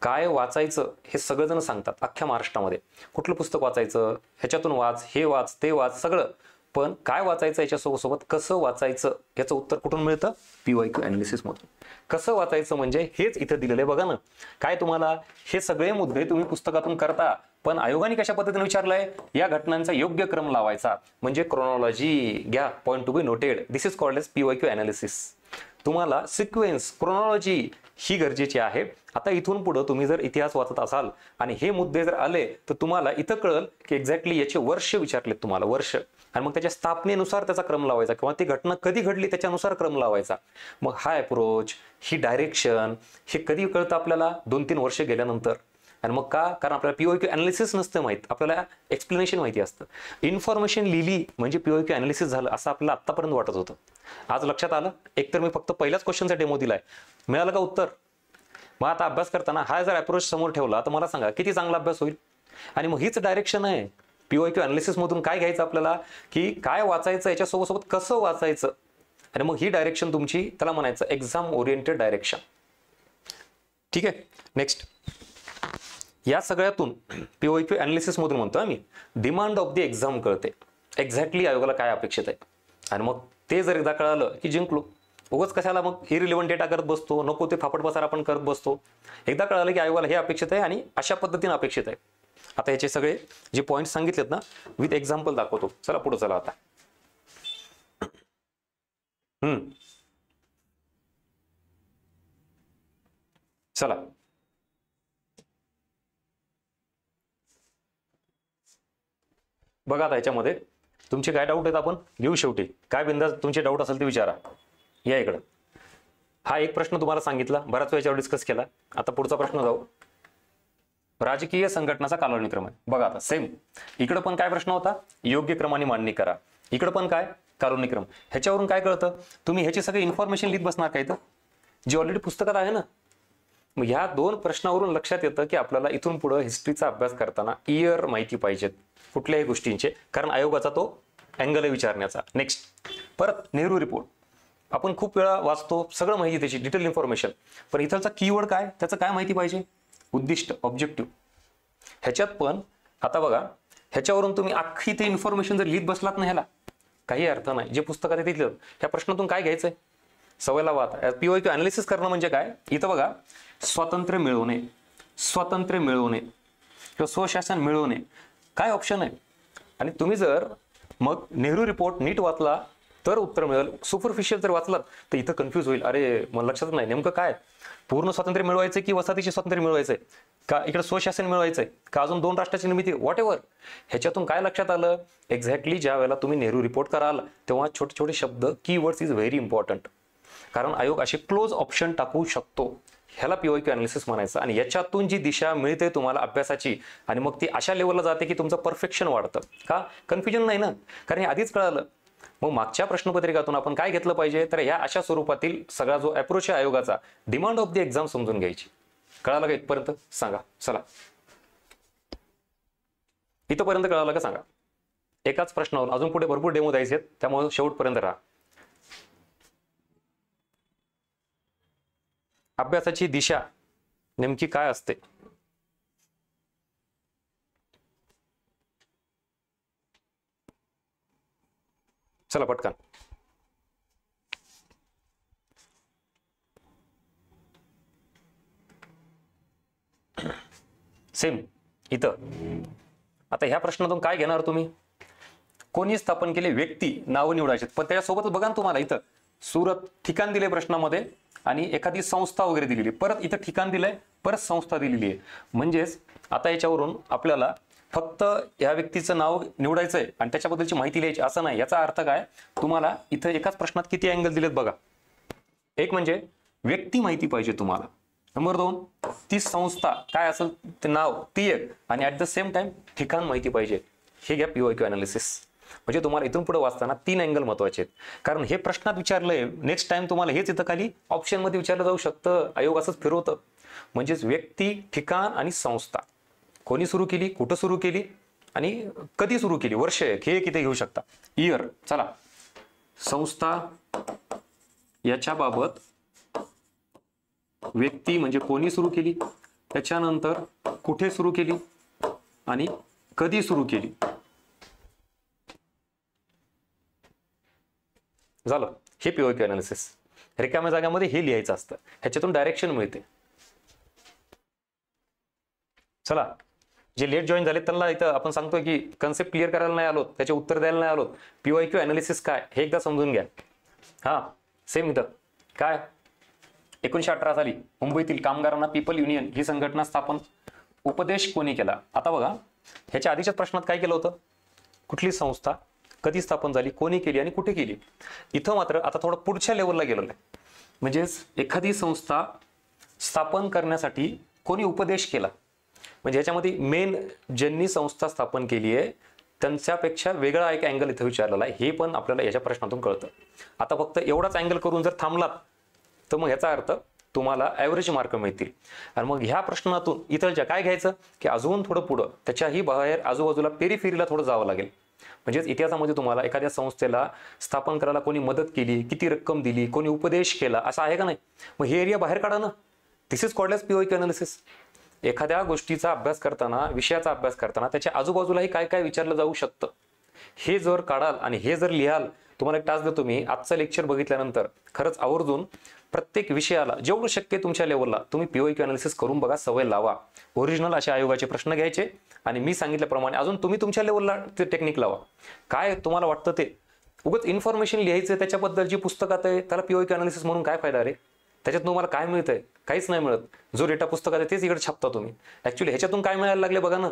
काय वाचायचं हे सगळेजण सांगतात अख्ख्या महाराष्ट्रामध्ये. कुठलं पुस्तक वाचायचं, ह्याच्यातून वाच, हे वाच, ते वाच, सगळं. पण काय वाचायचं याच्यासोबत कसं वाचायचं याचं उत्तर कुठून मिळतं, PYQ ॲनालिसिसमधून. कसं वाचायचं म्हणजे हेच इथं दिलेलं आहे बघा ना. काय तुम्हाला हे सगळे मुद्दे तुम्ही पुस्तकातून करता, पण आयोगाने कशा पद्धतीने विचारलंय, या घटनांचा योग्य क्रम लावायचा, म्हणजे क्रोनॉलॉजी घ्या, point to be noted. This is called as PYQ analysis. तुम्हाला सिक्वेन्स, क्रोनॉलॉजी ही गरजेची आहे. आता इथून पुढे तुम्ही जर इतिहास वाचत असाल आणि हे मुद्दे जर आले, तर तुम्हाला इथं कळेल की एक्झॅक्टली याचे वर्ष विचारलेत तुम्हाला, वर्ष, आणि मग त्याच्या स्थापनेनुसार त्याचा क्रम लावायचा, किंवा ती घटना कधी घडली त्याच्यानुसार क्रम लावायचा. मग हा अप्रोच, ही डायरेक्शन, हे कधी कळतं आपल्याला, 2-3 वर्ष गेल्यानंतर. आणि मग का, कारण आपल्याला PYQ ॲनालिसिस नसतं माहीत, आपल्याला एक्सप्लेनेशन माहिती असतं. इन्फॉर्मेशन लिहिली म्हणजे PYQ ॲनालिसिस झालं असं आपल्याला आत्तापर्यंत वाटत होतं. आज लक्षात आलं. एकतर मी फक्त पहिल्याच क्वेश्चनचा डेमो दिलाय, मिळालं का उत्तर. मग आता अभ्यास करताना हा जर अप्रोच समोर ठेवला तर मला सांगा किती चांगला अभ्यास होईल. आणि मग हीच डायरेक्शन आहे PYQ ॲनालिसिस मधून. काय घ्यायचं आपल्याला, की काय वाचायचं, याच्यासोबत कसं वाचायचं, आणि मग ही डायरेक्शन तुमची, त्याला म्हणायचं एक्झाम ओरिएंटेड डायरेक्शन. ठीक आहे. नेक्स्ट, या सगळ्यातून PYQ ॲनालिसिस मधून म्हणतो आम्ही डिमांड ऑफ द एक्झाम कळते, एक्झॅक्टली आयोगाला काय अपेक्षित आहे. आणि मग ते जर एकदा कळालं की जिंकलो. उगाच कशाला मग इरिलेव्हंट डेटा करत बसतो, नको ते फापट पसार आपण करत बसतो. एकदा कळालं की आयोगाला हे अपेक्षित आहे आणि अशा पद्धतीने अपेक्षित आहे. आता याचे सगळे जे पॉईंट सांगितलेत ना, विथ एक्झाम्पल दाखवतो. चला पुढे चला आता. चला बघा, आता याच्यामध्ये तुमचे काय डाऊट आहेत आपण घेऊ. शेवटी काय बिंदास तुमचे डाऊट असेल ते विचारा. या इकडं. हा एक प्रश्न तुम्हाला सांगितला, बराच वेळ याच्यावर डिस्कस केला. आता पुढचा प्रश्न जाऊ. राजकीय संघटनाचा कालानुक्रम आहे. बघा आता सेम इकडं पण काय प्रश्न होता, योग्य क्रमाने मांडणी करा. इकडं पण काय, कालानुक्रम. ह्याच्यावरून काय कळतं, तुम्ही ह्याची सगळी इन्फॉर्मेशन लिहित बसणार काय तर, जी ऑलरेडी पुस्तकात आहे ना. मग ह्या 2 प्रश्नावरून लक्षात येतं की आपल्याला इथून पुढे हिस्ट्रीचा अभ्यास करताना इयर माहिती पाहिजेत कुठल्याही गोष्टींचे, कारण आयोगाचा तो अँगल आहे विचारण्याचा. नेक्स्ट, परत नेहरू रिपोर्ट आपण खूप वेळा वाचतो, सगळं माहिती त्याची डिटेल इन्फॉर्मेशन, पण इथलचा कीवर्ड काय, त्याचं काय माहिती पाहिजे, उद्दिष्ट, ऑब्जेक्टिव्ह. ह्याच्यात पण आता बघा, ह्याच्यावरून तुम्ही अख्खी ते इन्फॉर्मेशन जर लिहित बसलात ना, ह्याला काही अर्थ नाही. जे पुस्तकात आहे तिथलं, ह्या प्रश्नातून काय घ्यायचंय, सवय लावा. आता PYQ ॲनालिसिस करणं म्हणजे काय, इथं बघा, स्वातंत्र्य मिळवणे, स्वातंत्र्य मिळवणे किंवा स्वशासन मिळवणे, काय ऑप्शन आहे. आणि तुम्ही जर मग नेहरू रिपोर्ट नीट वाचला तर उत्तर मिळेल. सुपरफिशियल जर वाचलात तर इथं कन्फ्यूज होईल, अरे मला लक्षात नाही नेमकं काय, पूर्ण स्वातंत्र्य मिळवायचं की वसाहतीचे स्वातंत्र्य मिळवायचंय, का इकडे स्वशासन मिळवायचंय, का अजून 2 राष्ट्राची निर्मिती, व्हॉट एव्हर. ह्याच्यातून काय लक्षात आलं, एक्झॅक्टली ज्या वेळेला तुम्ही नेहरू रिपोर्ट कराल तेव्हा छोटे छोटे शब्द, कीवर्ड्स इज व्हेरी इम्पॉर्टंट. कारण आयोग असे क्लोज ऑप्शन टाकू शकतो. ह्याला पीओक्यू अनालिसिस म्हणायचं. आणि याच्यातून जी दिशा मिळते तुम्हाला अभ्यासाची, आणि मग ती अशा लेवलला जाते की तुमचं परफेक्शन वाढतं. का कन्फ्युजन नाही ना, कारण हे आधीच कळालं. मग मागच्या प्रश्नपत्रिकातून आपण काय घेतलं पाहिजे, तर ह्या अशा स्वरूपातील सगळा जो अप्रोच आहे आयोगाचा, डिमांड ऑफ द एक्झाम समजून घ्यायची. कळालं का इथपर्यंत? सांगा. चला, इथपर्यंत कळालं का सांगा. एकाच प्रश्नावर अजून पुढे भरपूर डेमो द्यायचे आहेत, त्यामुळे शेवटपर्यंत राहा. अभ्यासाची दिशा नेमकी काय असते? चला पटकन. सेम इथं. आता ह्या प्रश्नातून काय घेणार तुम्ही? कोणी स्थापन केले? व्यक्ती नाव निवडायचे, पण त्याच्यासोबतच बघा ना तुम्हाला इथं सुरत ठिकाण दिले प्रश्नामध्ये, आणि एखादी संस्था वगैरे दिलेली, परत इथं ठिकाण दिलंय, परत संस्था दिलेली आहे. म्हणजेच आता याच्यावरून आपल्याला फक्त या व्यक्तीचं नाव निवडायचंय आणि त्याच्याबद्दलची माहिती लिहायची असं नाही. याचा अर्थ काय, तुम्हाला इथं एकाच प्रश्नात किती अँगल दिलेत बघा. एक म्हणजे व्यक्ती माहिती पाहिजे तुम्हाला, नंबर 2 ती संस्था काय असेल ते नाव ती एक, आणि ऍट द सेम टाइम ठिकाण माहिती पाहिजे. हे घ्या पीओक्यू अनालिसिस. म्हणजे तुम्हाला इथून पुढे वाचताना 3 अँगल महत्वाचे आहेत. कारण हे प्रश्नात विचारलंय, नेक्स्ट टाइम तुम्हाला हेच इथं खाली ऑप्शन मध्ये विचारलं जाऊ शकतं. आयोग असंच फिरवतं. म्हणजेच व्यक्ती, ठिकाण आणि संस्था, कोणी सुरू केली, कुठं सुरू केली आणि कधी सुरू केली, वर्ष हे किती घेऊ शकता, इयर. चला, संस्था याच्या बाबत, व्यक्ती म्हणजे कोणी सुरू केली, त्याच्यानंतर कुठे सुरू केली आणि कधी सुरू केली. झालं. हे पीओक्यू अनालिसिस. रिकाम्या जागामध्ये हे लिहायचं असतं, ह्याच्यातून डायरेक्शन मिळते. चला, जे लेट जॉईन झाले त्यांना इथं आपण सांगतोय की कन्सेप्ट क्लिअर करायला नाही आलो, त्याचे उत्तर द्यायला नाही आलो, पीओक्यू अनालिसिस काय हे एकदा समजून घ्या. हा सेम इथं काय, 1918 साली मुंबईतील कामगारांना पीपल युनियन ही संघटना स्थापन, उपदेश कोणी केला. आता बघा, ह्याच्या आधीच्या प्रश्नात काय केलं होतं, कुठली संस्था कधी स्थापन झाली, कोणी केली आणि कुठे केली. इथं मात्र आता थोडं पुढच्या लेवलला गेलेलं आहे. म्हणजेच एखादी संस्था स्थापन करण्यासाठी कोणी उपदेश केला, म्हणजे ह्याच्यामध्ये मेन ज्यांनी संस्था स्थापन केली आहे त्यांच्यापेक्षा वेगळा एक अँगल इथं विचारलेला आहे. हे पण आपल्याला याच्या प्रश्नातून कळतं. आता फक्त एवढाच अँगल करून जर थांबलात तर मग ह्याचा अर्थ तुम्हाला ॲव्हरेज मार्क मिळतील. आणि मग ह्या प्रश्नातून इथलच्या काय घ्यायचं की अजून थोडं पुढं त्याच्याही बाहेर आजूबाजूला पेरिफेरीला थोडं जावं लागेल. म्हणजेच इतिहासामध्ये तुम्हाला एखाद्या संस्थेला स्थापन करायला कोणी मदत केली, किती रक्कम दिली, कोणी उपदेश केला, असं आहे का नाही. मग हे एरिया बाहेर काढा ना. दिस इज कॉल्ड एज पीओक्यू अनालिसिस. एखाद्या गोष्टीचा अभ्यास करताना, विषयाचा अभ्यास करताना त्याच्या आजूबाजूलाही काय काय विचारलं जाऊ शकतं हे जर काढाल आणि हे जर लिहाल. तुम्हाला एक टास्क देतो मी, आजचं लेक्चर बघितल्यानंतर खरंच आवर्जून प्रत्येक विषयाला जेवढं शक्य तुमच्या लेवलला तुम्ही पीओक्यू अनालिसिस करून बघा, सवय लावा. ओरिजिनल अशा आयोगाचे प्रश्न घ्यायचे आणि मी सांगितल्याप्रमाणे अजून तुम्ही तुमच्या लेवलला ते टेक्निक लावा. काय तुम्हाला वाटतं ते उगाच इन्फॉर्मेशन लिहायचं त्याच्याबद्दलची पुस्तकात आहे, त्याला पीओक्यू अनालिसिस म्हणून काय फायदा रे. त्याच्यात तुम्हाला काय मिळतंय, काहीच नाही मिळत. जो डेटा पुस्तकात आहे तेच इकडे छापता तुम्ही. ऍक्च्युली ह्याच्यातून काय मिळायला लागले बघा ना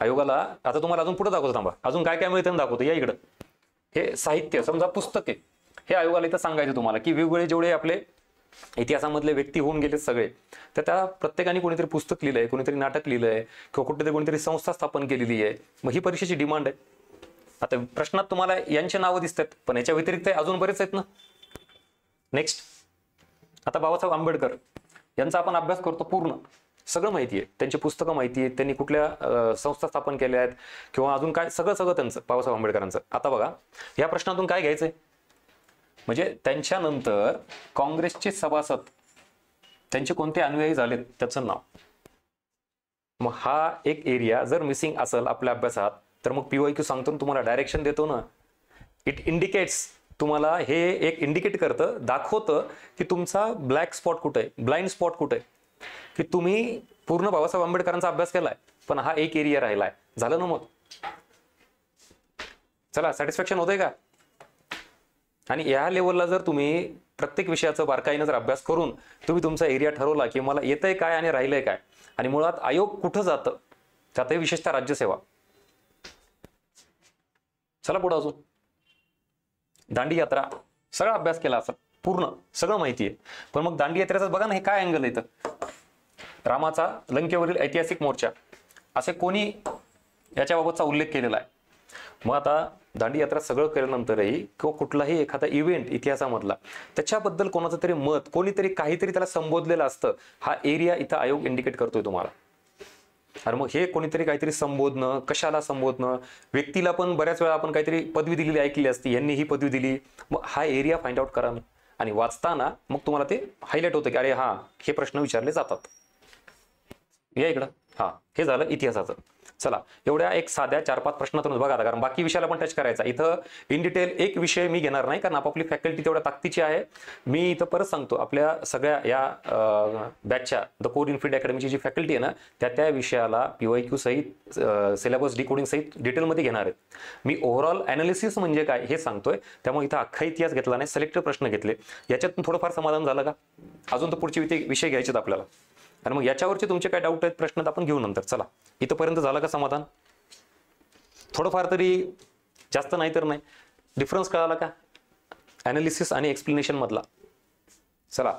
आयोगाला. आता तुम्हाला अजून पुढे दाखवतो, थांबा, अजून काय काय मिळतं दाखवतो. या इकडं हे साहित्य, समजा पुस्तक आहे, हे आयोगाला इथं सांगायचं तुम्हाला की वेगवेगळे जेवढे आपले इतिहासामधले व्यक्ती होऊन गेले सगळे, तर त्या प्रत्येकाने कोणीतरी पुस्तक लिहिलंय, कोणीतरी नाटक लिहिलंय किंवा कुठेतरी कोणीतरी संस्था स्थापन केलेली आहे. मग ही परीक्षेची डिमांड आहे. आता प्रश्नात तुम्हाला यांची नावं दिसतात, पण याच्या व्यतिरिक्त अजून बरेच आहेत ना. नेक्स्ट, आता बाबासाहेब आंबेडकर यांचा आपण अभ्यास करतो, पूर्ण सगळं माहिती आहे, त्यांची पुस्तकं माहिती आहेत, त्यांनी कुठल्या संस्था स्थापन केल्या आहेत किंवा अजून काय, सगळं सगळं त्यांचं बाबासाहेब आंबेडकरांचं. आता बघा या प्रश्नातून काय घ्यायचंय, म्हणजे त्यांच्यानंतर काँग्रेसचे सभासद त्यांचे कोणते अनुयायी झालेत त्याचं नाव. मग हा एक एरिया जर मिसिंग असेल आपल्या अभ्यासात तर मग पीओक्यू सांगतो तुम्हाला, डायरेक्शन देतो ना. इट इंडिकेट्स, तुम्हाला हे एक इंडिकेट करतं, दाखवतं की तुमचा ब्लॅक स्पॉट कुठे आहे, ब्लाइंड स्पॉट कुठे आहे, की तुम्ही पूर्ण बाबासाहेब आंबेडकरांचा अभ्यास केलाय पण हा एक एरिया राहिलाय. झालं ना मग. चला, सॅटिस्फॅक्शन होतंय का? आणि या लेवलला जर तुम्ही प्रत्येक विषयाचा बारकाईनं जर अभ्यास करून तुम्ही तुमचा एरिया ठरवला की मला येतंय काय आणि राहिलंय काय, आणि मुळात आयोग कुठं जातं, त्यातही विशेषतः राज्यसेवा. चला पुढे अजून दांडी यात्रा, सगळा अभ्यास केला असं पूर्ण सगळं माहिती आहे. पण मग दांडी यात्रेचं बघा ना, हे काय अँगल येतं. रामाचा लंकेवरील ऐतिहासिक मोर्चा असे कोणी याच्याबाबतचा उल्लेख केलेला आहे. मग आता दांडी यात्रा सगळं केल्यानंतरही किंवा कुठलाही एखादा इव्हेंट इतिहासामधला त्याच्याबद्दल कोणाचं तरी मत, कोणीतरी काहीतरी त्याला संबोधलेलं असतं. हा एरिया इथं आयोग इंडिकेट करतोय तुम्हाला. आणि मग हे कोणीतरी काहीतरी संबोधणं, कशाला संबोधणं, व्यक्तीला पण बऱ्याच वेळा आपण काहीतरी पदवी दिलेली ऐकली असती, यांनी ही पदवी दिली. मग हा एरिया फाइंड आउट करा आणि वाचताना मग तुम्हाला ते हायलाइट होतं की अरे हा हे प्रश्न विचारले जातात. या इकडं. हा, हे झालं इतिहासाचं. चला, एवढ्या एक साध्या 4-5 प्रश्नातून बघा आता, कारण बाकी विषयाला पण टच करायचा. इथं इन डिटेल एक विषय मी घेणार नाही, कारण आपापली फॅकल्टी तेवढ्या ताकदीची आहे. मी इथं परत सांगतो, आपल्या सगळ्या या बॅचच्या द कोर इन्फिनिटी अकॅडमीची जी फॅकल्टी आहे ना, त्या विषयाला PYQ सहित सिलेबस डिकोडिंग सहित डिटेलमध्ये घेणार आहेत. मी ओव्हरऑल अनालिसिस म्हणजे काय हे सांगतोय. त्यामुळे इथं अख्खा इतिहास घेतला नाही, सिलेक्टेड प्रश्न घेतले. याच्यातून थोडंफार समाधान झालं का? अजून तर पुढचे विषय घ्यायचे आपल्याला. आणि मग याच्यावरचे तुमचे काय डाऊट आहेत, प्रश्न आपण घेऊ नंतर. चला, इथंपर्यंत झालं का समाधान? थोडंफार तरी, जास्त नाही तर नाही, डिफरन्स कळाला का अनालिसिस आणि एक्सप्लेनेशन मधला? चला,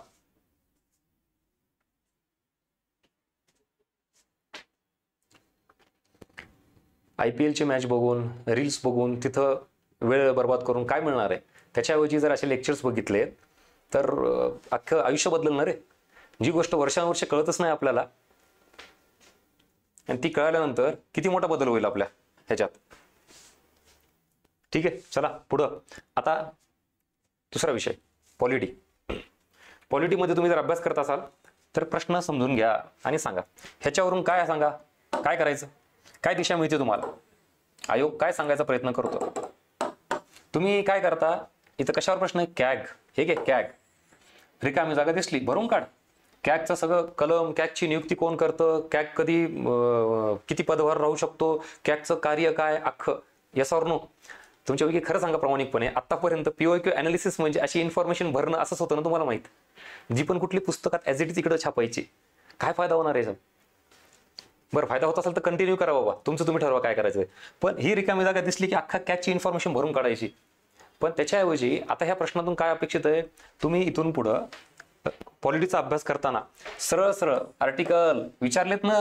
IPL ची मॅच बघून, रील्स बघून तिथं वेळ बर्बाद करून काय मिळणार आहे? त्याच्याऐवजी जर असे लेक्चर्स बघितले तर अख्खं आयुष्य बदलणार रे. जी गोष्ट वर्षानुवर्ष कळतच नाही आपल्याला, आणि ती कळाल्यानंतर किती मोठा बदल होईल आपल्या ह्याच्यात. ठीक आहे, चला पुढं. आता दुसरा विषय, पॉलिटी. पॉलिटीमध्ये तुम्ही जर अभ्यास करत असाल तर प्रश्न समजून घ्या आणि सांगा. ह्याच्यावरून काय सांगा, काय करायचं, काय दिशा मिळते तुम्हाला, आयोग काय सांगायचा प्रयत्न करतो. तुम्ही काय करता, इथं कशावर प्रश्न आहे? कॅग. हे घे, कॅग. रिकामी जागा दिसली, भरून काढ. कॅगचं सगळं कलम, कॅगची नियुक्ती कोण करतं, कॅग कधी किती पदावर राहू शकतो, कॅगचं कार्य काय, अख्खं. Yes or no? तुमच्यापैकी खरं सांगा प्रामाणिकपणे, आतापर्यंत PYQ अनालिसिस म्हणजे अशी इन्फॉर्मेशन भरणं असंच होतं ना, तुम्हाला माहित? जी पण कुठली पुस्तकात ॲज इट इज इकडे छापायची, काय फायदा होणार आहे? बरं, फायदा होत असेल तर कंटिन्यू करा बाबा, तुमचं तुम्ही ठरवा काय करायचं. पण ही रिकामी जागा दिसली की अख्खा कॅगची इन्फॉर्मेशन भरून काढायची. पण त्याच्याऐवजी आता ह्या प्रश्नातून काय अपेक्षित आहे, तुम्ही इथून पुढं पॉलिटीचा अभ्यास करताना सरळ सरळ आर्टिकल विचारलेत ना,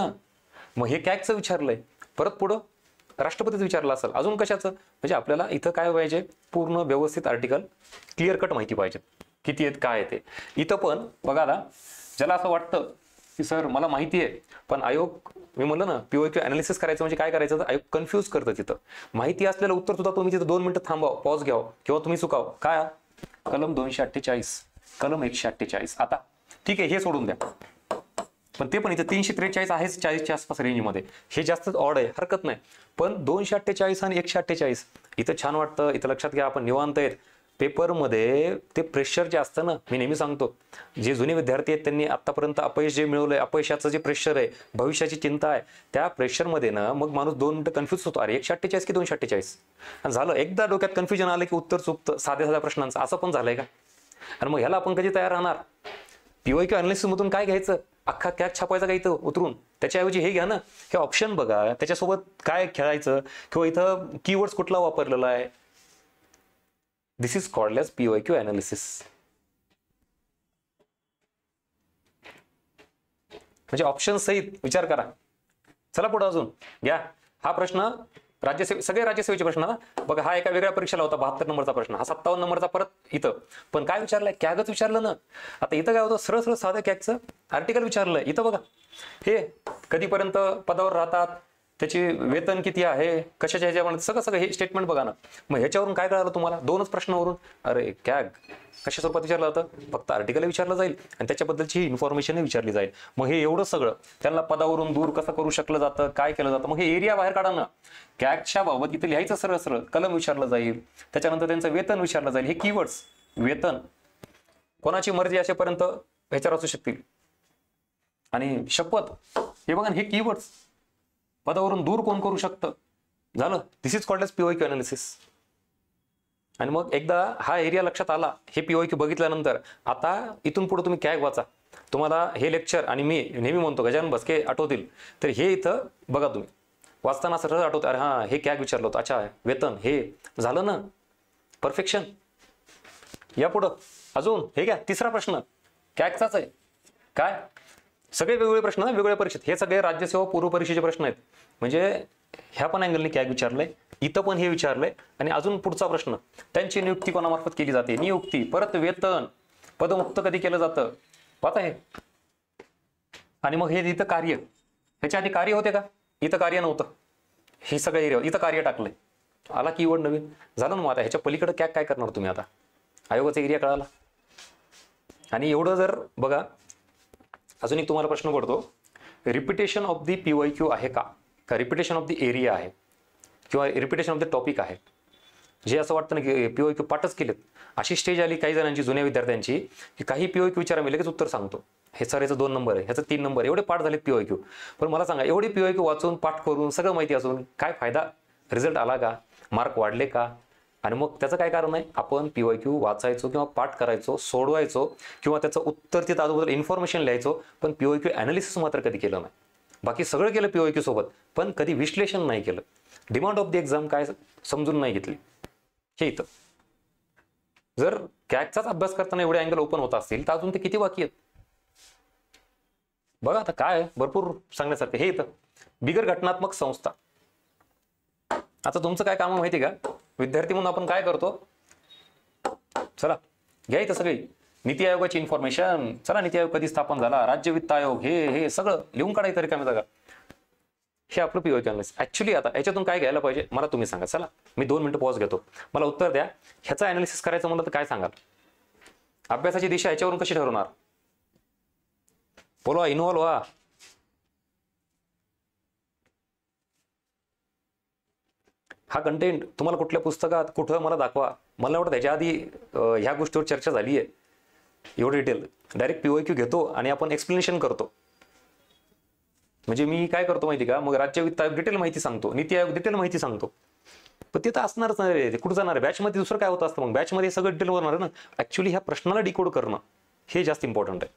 मग हे कॅगचं विचारलंय, परत पुढं राष्ट्रपतीचं विचारलं असेल, अजून कशाचं, म्हणजे आपल्याला इथं काय पाहिजे, पूर्ण व्यवस्थित आर्टिकल क्लिअर कट माहिती पाहिजे, किती आहेत काय आहे ते. इथं पण बघा ना, ज्याला असं वाटतं की सर मला माहिती आहे, पण आयोग, मी म्हणलं ना PYQ अनालिसिस करायचं म्हणजे काय करायचं, तर आयोग कन्फ्यूज करतं. तिथं माहिती असलेलं उत्तर सुद्धा तुम्ही तिथं 2 मिनिटं थांबाव, पॉज घ्यावं, किंवा तुम्ही चुकाव. काय कलम 248, कलम 148. आता ठीक आहे, हे सोडून द्या, पण ते पण इथं 343 आहेच 40च्या आसपास रेंजमध्ये. हे जास्त ऑड आहे, हरकत नाही. पण 248 आणि 148 इथं छान वाटतं. इथं लक्षात घ्या, आपण निवांत आहेत. पेपरमध्ये ते प्रेशर जे असतं ना, मी नेहमी सांगतो, जे जुने विद्यार्थी आहेत त्यांनी आतापर्यंत अपयश जे मिळवलंय, अपयशाचं जे प्रेशर आहे, भविष्याची चिंता आहे, त्या प्रेशरमध्ये ना मग माणूस 2 मिनिटं कन्फ्यूज होतो, अरे 148 की 248. आणि झालं, एकदा डोक्यात कन्फ्युजन आलं की उत्तर चुकतं साध्या साध्या प्रश्नांचं. असं पण झालंय का? आणि मग ह्याला आपण कधी तयार राहणार? PYQ अनालिसिस मधून काय घ्यायचं, अख्खा कॅग छापायचा का इथं उतरून? त्याच्याऐवजी हे घ्या ना, हे ऑप्शन बघा, त्याच्यासोबत काय खेळायचं, किंवा इथं कीवर्ड्स कुठला वापरलेला आहे. This is called as PYQ analysis. म्हणजे ऑप्शन सहित विचार करा. चला पुढे अजून घ्या. हा प्रश्न सगळे राज्यसेवेचे प्रश्न ना बघा. हा एका वेगळ्या परीक्षेला होता, 72 नंबरचा प्रश्न. हा 57 नंबरचा परत इथं. पण काय विचारलंय, कॅगच विचारलं ना. आता इथं काय होतं, सरळ सरळ साधं कॅगचं आर्टिकल विचारलंय. इथं बघा, हे कधीपर्यंत पदावर राहतात, त्याची वेतन किती आहे, कशाच्या ह्याच्यामध्ये, सगळं हे स्टेटमेंट बघा ना. मग ह्याच्यावरून काय कळालं तुम्हाला, 2च प्रश्नावरून? अरे कॅग कशा स्वरूपात विचारलं जातं, फक्त आर्टिकल विचारलं जाईल आणि त्याच्याबद्दलची इन्फॉर्मेशन विचारली जाईल. मग हे एवढं सगळं त्यांना पदावरून दूर कसं करू शकलं जातं, काय केलं जातं, मग हे एरिया बाहेर काढा ना. कॅगच्या बाबत इथे लिहायचं सरळ सरळ, कलम विचारलं जाईल, त्याच्यानंतर त्यांचं वेतन विचारलं जाईल. हे कीवर्ड्स, वेतन कोणाची मर्जी असेपर्यंत ह्याच्यावर असू शकतील, आणि शपथ, हे बघा हे कीवर्ड्स, पदावरून दूर कोण करू शकतं. झालं, this is called as PYQ analysis. आणि मग एकदा हा एरिया लक्षात आला, हे POQ बघितल्यानंतर आता इथून पुढे तुम्ही कॅग वाचा. तुम्हाला हे लेक्चर आणि मी नेहमी म्हणतो गजानन भस्के आठवतील, तर हे इथं बघा तुम्ही वाचताना सरळ आठवतं, अरे हां हे कॅग विचारलं होतं, अच्छा वेतन हे झालं ना, परफेक्शन. या पुढं अजून हे घ्या, तिसरा प्रश्न कॅगचाच आहे. काय सगळे वेगवेगळे प्रश्न ना, वेगवेगळ्या परीक्षेत, हे सगळे राज्यसेवा पूर्व परीक्षेचे प्रश्न आहेत. म्हणजे ह्या पण अँगलने कॅग विचारलंय, इथं पण हे विचारलंय. आणि अजून पुढचा प्रश्न, त्यांची नियुक्ती कोणामार्फत केली जाते, नियुक्ती, परत वेतन, पदमुक्त कधी केलं जातं, पाहता हे. आणि मग हे इथं कार्य, ह्याच्या आधी कार्य होते का, इथं कार्य नव्हतं, हे सगळं एरिया इथं कार्य टाकलंय. आला कीवर्ड नवीन, झालं ना. मग आता ह्याच्या पलीकडे कॅग काय करणार तुम्ही, आता आयोगाचा एरिया कळाला. आणि एवढं जर बघा, अजून एक तुम्हाला प्रश्न पडतो, रिपिटेशन ऑफ द POQ आहे का रिपिटेशन ऑफ द एरिया आहे किंवा रिपिटेशन ऑफ द टॉपिक आहे. जे असं वाटतं ना की POQ पाठच केलेत, अशी स्टेज आली काही जणांची, जुन्या विद्यार्थ्यांची, की काही POQ विचारा मी लगेच उत्तर सांगतो, हे सर याचं 2 नंबर आहे, ह्याचं 3 नंबर, एवढे पाठ झालेत POQ. पण मला सांगा, एवढे POQ वाचून पाठ करून सगळं माहिती असून काय फायदा, रिझल्ट आला का, मार्क वाढले का. आणि मग त्याचं काय कारण आहे, आपण POQ वाचायचो किंवा पाठ करायचो, सोडवायचो किंवा त्याचं उत्तर तिथं आजूबाजूला इन्फॉर्मेशन लिहायचो, पण POQ ॲनालिसिस मात्र कधी केलं नाही. बाकी सगळं केलं POQ सोबत, पण कधी विश्लेषण नाही केलं, डिमांड ऑफ द एक्झाम काय समजून नाही घेतली. हे इथं जर कॅगचाच अभ्यास करताना एवढे अँगल ओपन होत असतील, तर अजून ते किती बाकी आहेत बघा. आता काय भरपूर सांगण्यासारखं. हे इथं बिगर घटनात्मक संस्था. आता तुमचं काय काम माहिती का, विद्यार्थी म्हणून आपण काय करतो, चला घ्या इथं सगळी नीती आयोगाची इन्फॉर्मेशन, चला नीती आयोग कधी स्थापन झाला, राज्य वित्त आयोग, हे सगळं लिहून काढायचं रिकामी जागा. हे आपलं POQ अनालिसिस. ऍक्च्युली आता याच्यातून काय घ्यायला पाहिजे मला तुम्ही सांगा. चला मी 2 मिनिटं पॉज घेतो, मला उत्तर द्या. ह्याचा अनालिसिस करायचं म्हणलं तर काय सांगाल, अभ्यासाची दिशा ह्याच्यावरून कशी ठरवणार, बोलवा, इन्व्हॉल्व व्हा. हा कंटेंट तुम्हाला कुठल्या पुस्तकात कुठं मला दाखवा. मला वाटतं त्याच्या आधी ह्या गोष्टीवर चर्चा झाली आहे एवढं डिटेल. डायरेक्ट POQ घेतो आणि आपण एक्सप्लेनेशन करतो. म्हणजे मी काय करतो माहिती का, मग राज्य वित्त आयोग डिटेल माहिती सांगतो, नीती आयोग डिटेल माहिती सांगतो. पण ते तर असणारच नाही, ते कुठं जाणार आहे बॅचमध्ये, दुसरं काय होत असतं मग बॅचमध्ये सगळं डिटेल होणार आहे ना. ऍक्च्युली ह्या प्रश्नाला डिकोड करणं हे जास्त इम्पॉर्टंट आहे.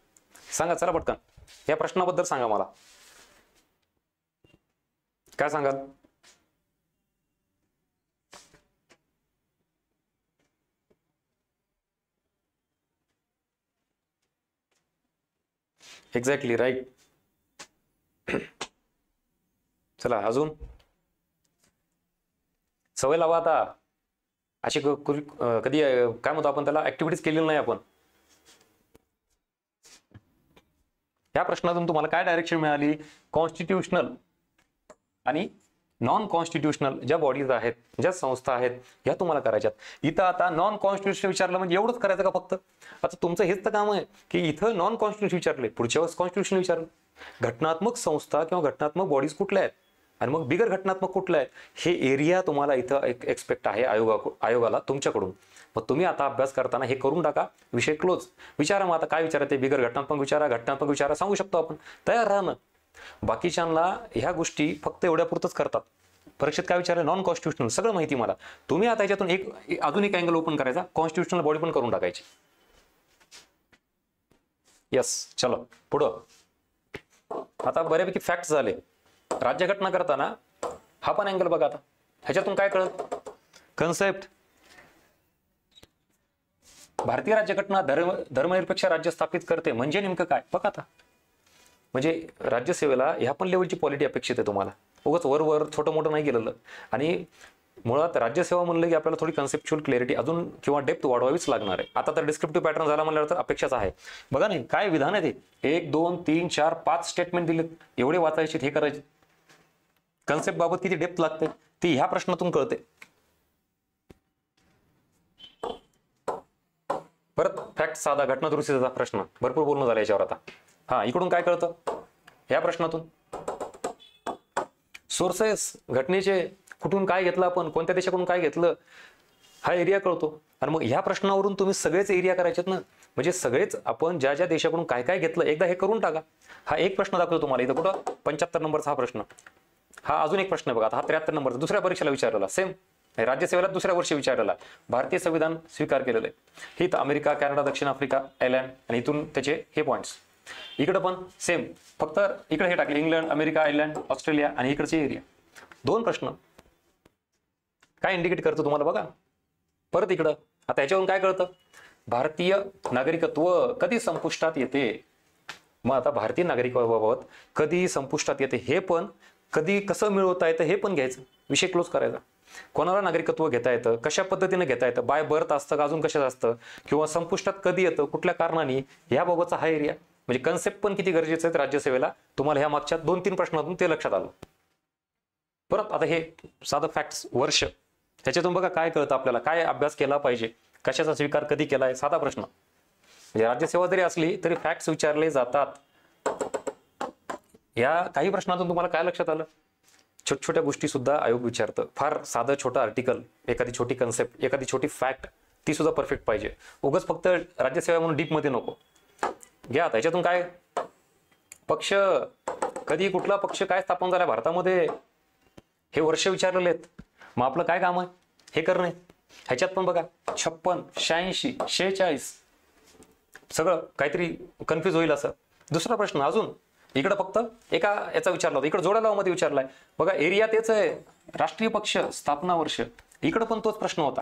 सांगा चला पटकन, या प्रश्नाबद्दल सांगा मला, काय सांगाल. Exactly right. चला अजून सवय लावा आता. अशी कधी काय म्हणतो आपण त्याला, ऍक्टिव्हिटीज केलेली नाही आपण. या प्रश्नातून तुम्हाला काय डायरेक्शन मिळाली, कॉन्स्टिट्यूशनल आणि नॉन कॉन्स्टिट्यूशनल ज्या बॉडीज आहेत, ज्या संस्था आहेत, ह्या तुम्हाला करायच्यात. इथं आता नॉन कॉन्स्टिट्यूशनल विचारलं म्हणजे एवढंच करायचं का फक्त. आता तुमचं हेच तर काम आहे की इथं नॉन कॉन्स्टिट्यूशन विचारले, पुढच्या वेळेस कॉन्स्टिट्यूशन विचारलं. घटनात्मक संस्था किंवा घटनात्मक बॉडीज कुठल्या आहेत आणि मग बिगर घटनात्मक कुठल्या आहेत, हे एरिया तुम्हाला इथं एक्सपेक्ट आहे आयोगाला तुमच्याकडून. मग तुम्ही आता अभ्यास करताना हे करून टाका, विषय क्लोज. विचारा मग आता काय विचारायचे, बिगर घटनात्मक विचारा, घटनात्मक विचारा, सांगू शकतो आपण, तयार राहणं. बाकीच्यांना ह्या गोष्टी फक्त एवढ्या पुरतच करतात. परीक्षेत काय विचारलं, नॉन कॉन्स्टिट्यूशनल, सगळं माहिती मला. तुम्ही आता याच्यातून अजून एक अँगल ओपन करायचा, कॉन्स्टिट्यूशनल बॉडी पण करून टाकायची. यस, चलो पुढं. आता बऱ्यापैकी फॅक्ट झाले. राज्यघटना करताना हा पण अँगल बघा. आता ह्याच्यातून काय कळत, कन्सेप्ट, भारतीय राज्यघटना धर्मनिरपेक्ष राज्य स्थापित करते म्हणजे नेमकं काय बघा. आता म्हणजे राज्यसेवेला ह्या पण लेवलची क्वालिटी अपेक्षित आहे तुम्हाला, उगाच वर छोटं मोठं नाही केलेलं. आणि मुळात राज्यसेवा म्हणलं की आपल्याला थोडी कन्सेप्च्युअल क्लॅरिटी अजून किंवा डेप्थ वाढवावीच लागणार आहे. आता तर डिस्क्रिप्टिव्ह पॅटर्न झाला म्हणल्यावर तर अपेक्षाच आहे. बघा नाही काय विधान आहे ते, 1 2 3 4 5 स्टेटमेंट दिलेत, एवढे वाचायचे, हे करायचे. कन्सेप्ट बाबत किती डेप्थ लागते ती ह्या प्रश्नातून कळते. परत फॅक्ट साधा, घटना दुरुस्तीचा प्रश्न, भरपूर बोलणं झालं याच्यावर. आता हा इकडून काय कळतं ह्या प्रश्नातून, सोर्सेस घटनेचे, कुठून काय घेतलं आपण, कोणत्या देशाकडून काय घेतलं, हा एरिया कळतो. आणि मग ह्या प्रश्नावरून तुम्ही सगळेच एरिया करायचेत ना. म्हणजे सगळेच आपण ज्या ज्या देशाकडून काय काय घेतलं एकदा हे करून टाका. हा एक प्रश्न दाखवतो तुम्हाला इथं कुठं, 75 नंबरचा हा प्रश्न. हा अजून एक प्रश्न बघा, हा 73 नंबरचा दुसऱ्या परीक्षेला विचारलेला सेम. राज्यसेवेला दुसऱ्या वर्षी विचारलेला. भारतीय संविधान स्वीकार केलेलं आहे. ही तर अमेरिका, कॅनडा, दक्षिण आफ्रिका, आयर्लंड आणि इथून त्याचे हे पॉईंट्स. इकडं पण सेम, फक्त इकडे हे टाकले इंग्लंड, अमेरिका, आयर्लंड, ऑस्ट्रेलिया आणि इकडचे एरिया. 2 प्रश्न काय इंडिकेट करतो तुम्हाला बघा. परत इकडं आता याच्यावरून काय कळतं, भारतीय नागरिकत्व कधी संपुष्टात येते. मग आता भारतीय नागरिकत्वाबाबत कधी संपुष्टात येते हे पण, कधी कसं मिळवता येतं हे पण घ्यायचं, विषय क्लोज करायचा. कोणाला नागरिकत्व घेता येतं, कशा पद्धतीने घेता येतं, बाय बर्थ असतं का अजून कशाचं असतं, किंवा संपुष्टात कधी येतं, कुठल्या कारणाने, याबाबतचा हा एरिया. म्हणजे कन्सेप्ट पण किती गरजेचं आहे राज्यसेवेला, तुम्हाला ह्या मागच्या 2-3 प्रश्नातून ते लक्षात आलं. परत आता हे साधं फॅक्ट्स वर्ष, ह्याच्यातून बघा काय कळतं आपल्याला, काय अभ्यास केला पाहिजे, कशाचा स्वीकार कधी केलाय, साधा प्रश्न. म्हणजे राज्यसेवा जरी असली तरी फॅक्ट्स विचारले जातात. या काही प्रश्नातून तुम्हाला काय लक्षात आलं, छोट्या छोट्या गोष्टी सुद्धा आयोग विचारतं. फार साधं छोटं आर्टिकल, एखादी छोटी कन्सेप्ट, एखादी छोटी फॅक्ट, ती सुद्धा परफेक्ट पाहिजे. उगाच फक्त राज्यसेवा म्हणून डीप मध्ये नको घ्या. त्याच्यातून काय, पक्ष कधी कुठला पक्ष काय स्थापन झाला भारतामध्ये हे वर्ष विचारलेले आहेत. मग आपलं काय काम आहे हे करणे. ह्याच्यात पण बघा 56, 86, 46 सगळं काहीतरी कन्फ्युज होईल असं. दुसरा प्रश्न अजून इकडं फक्त एका याचा विचारला होता, इकडे जोड्या लावामध्ये विचारलाय बघा. एरिया तेच आहे, राष्ट्रीय पक्ष स्थापना वर्ष, इकडं पण तोच प्रश्न होता.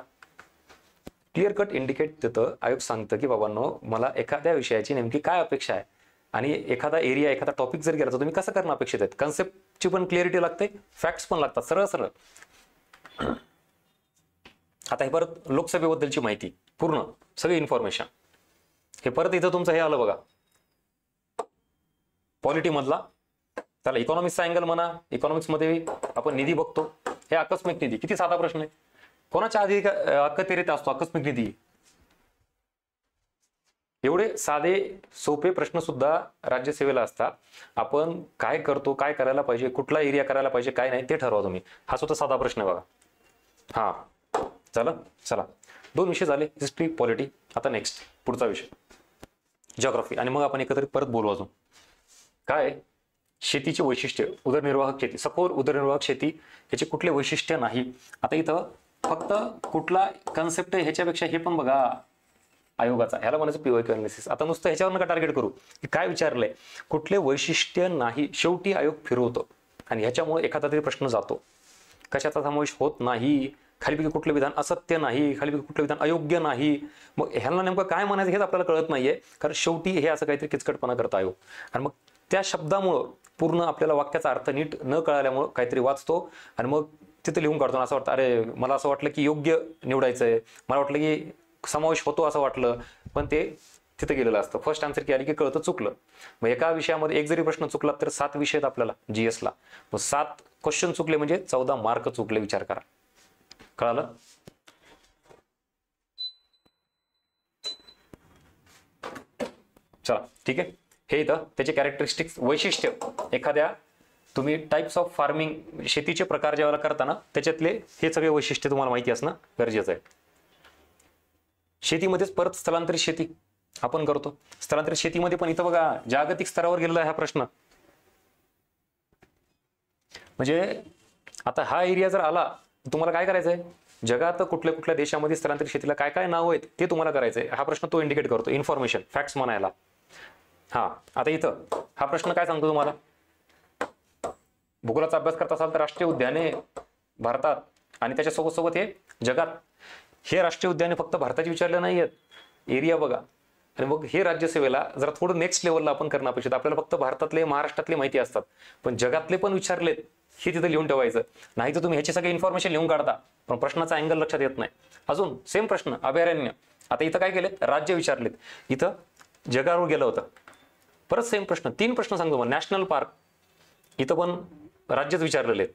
क्लिअर कट इंडिकेट देतं आयोग, सांगतं की बाबांनो मला एखाद्या विषयाची नेमकी काय अपेक्षा आहे आणि एखादा एरिया, एखादा टॉपिक जर गेला तर तुम्ही कसं करणं अपेक्षित आहेत. कन्सेप्टची पण क्लिअरिटी लागते, फॅक्ट्स पण लागतात सरळ सरळ. आता हे परत लोकसभेबद्दलची माहिती पूर्ण सगळी इन्फॉर्मेशन, हे परत इथं तुमचं हे आलं बघा पॉलिटी मधला. त्याला इकॉनॉमिक्सचा अँगल म्हणा, इकॉनॉमिक्स मध्ये आपण निधी बघतो. हे आकस्मिक निधी, किती साधा प्रश्न आहे. कोणाच्या अखत्यारीत असतो आकस्मिक निधी. एवढे साधे सोपे प्रश्न सुद्धा राज्यसेवेला असतात. आपण काय करतो, काय करायला पाहिजे, कुठला एरिया करायला पाहिजे, काय नाही ते ठरवा तुम्ही. हा सुद्धा साधा प्रश्न आहे बघा. हा चला 2 विषय झाले, हिस्ट्री, पॉलिटी. आता नेक्स्ट पुढचा विषय जिओग्राफी, आणि मग आपण एकत्रित परत बोलू अजून. काय शेतीचे वैशिष्ट्य, उदरनिर्वाहक शेती, सखोल उदरनिर्वाहक शेती, याचे कुठले वैशिष्ट्य नाही. आता इथं फक्त कुठला कन्सेप्ट आहे ह्याच्यापेक्षा हे पण बघा आयोगाचा, ह्याला म्हणायचं पीओक्यू अनालिसिस. आता नुसतं ह्याच्यावर नका टार्गेट करू की काय विचारलंय, कुठले वैशिष्ट्य नाही. शेवटी आयोग फिरवतो आणि ह्याच्यामुळे एखादा तरी प्रश्न जातो. कशाचा समावेश होत नाही, खालीपैकी कुठलं विधान असत्य नाही, खालीपैकी कुठलं विधान अयोग्य नाही. मग ह्याला नेमकं काय म्हणायचं हेच आपल्याला कळत नाहीये, कारण शेवटी हे असं काहीतरी किचकटपणा करतं आयोग. आणि मग त्या शब्दामुळं पूर्ण आपल्याला वाक्याचा अर्थ नीट न कळाल्यामुळं काहीतरी वाचतो आणि मग तिथे लिहून काढतो. असं वाटतं अरे मला असं वाटलं की योग्य निवडायचंय, मला वाटलं की समावेश होतो असं वाटलं, पण ते तिथे गेलेलं असतं. फर्स्ट आन्सर की आली की कळतं चुकलं. मग एका विषयामध्ये एक जरी प्रश्न चुकला तर 7 विषय आहेत आपल्याला जीएसला. मग 7 क्वेश्चन चुकले म्हणजे 14 मार्क चुकले. विचार करा, कळालं. चला ठीक आहे. हे इथं त्याचे कॅरेक्टरिस्टिक्स, वैशिष्ट्य, एखाद्या तुम्ही टाइप्स ऑफ फार्मिंग, शेतीचे प्रकार ज्यावेळेला करताना त्याच्यातले हे सगळे वैशिष्ट्य तुम्हाला माहिती असणं गरजेचं आहे. शेतीमध्येच परत स्थलांतरित शेती आपण करतो. स्थलांतरित शेतीमध्ये पण इथं बघा जागतिक स्तरावर गेलेला हा प्रश्न. म्हणजे आता हा एरिया जर आला तुम्हाला काय करायचंय, जगात कुठल्या कुठल्या देशामध्ये स्थलांतरित शेतीला काय काय नाव आहेत ते तुम्हाला करायचंय. हा प्रश्न तो इंडिकेट करतो, इन्फॉर्मेशन, फॅक्ट्स म्हणायला. हा आता इथं हा प्रश्न काय सांगतो तुम्हाला, भूगोलाचा अभ्यास करत असाल तर राष्ट्रीय उद्याने भारतात आणि त्याच्या सोबत सोबत हे जगात. हे राष्ट्रीय उद्याने फक्त भारताची विचारले नाही आहेत, एरिया बघा. आणि मग हे राज्यसेवेला जरा थोडं नेक्स्ट लेवलला आपण करणं अपेक्षित. आपल्याला फक्त भारतातले, महाराष्ट्रातले माहिती असतात, पण जगातले पण विचारलेत हे तिथे लिहून ठेवायचं. नाही तर तुम्ही ह्याची सगळे इन्फॉर्मेशन लिहून काढता पण प्रश्नाचा अँगल लक्षात येत नाही. अजून सेम प्रश्न अभयारण्य. आता इथं काय केलेत, राज्य विचारलेत, इथं जगावर गेलं होतं. परत सेम प्रश्न, 3 प्रश्न सांगतो मग. नॅशनल पार्क, इथं पण राज्यच विचारलेले आहेत.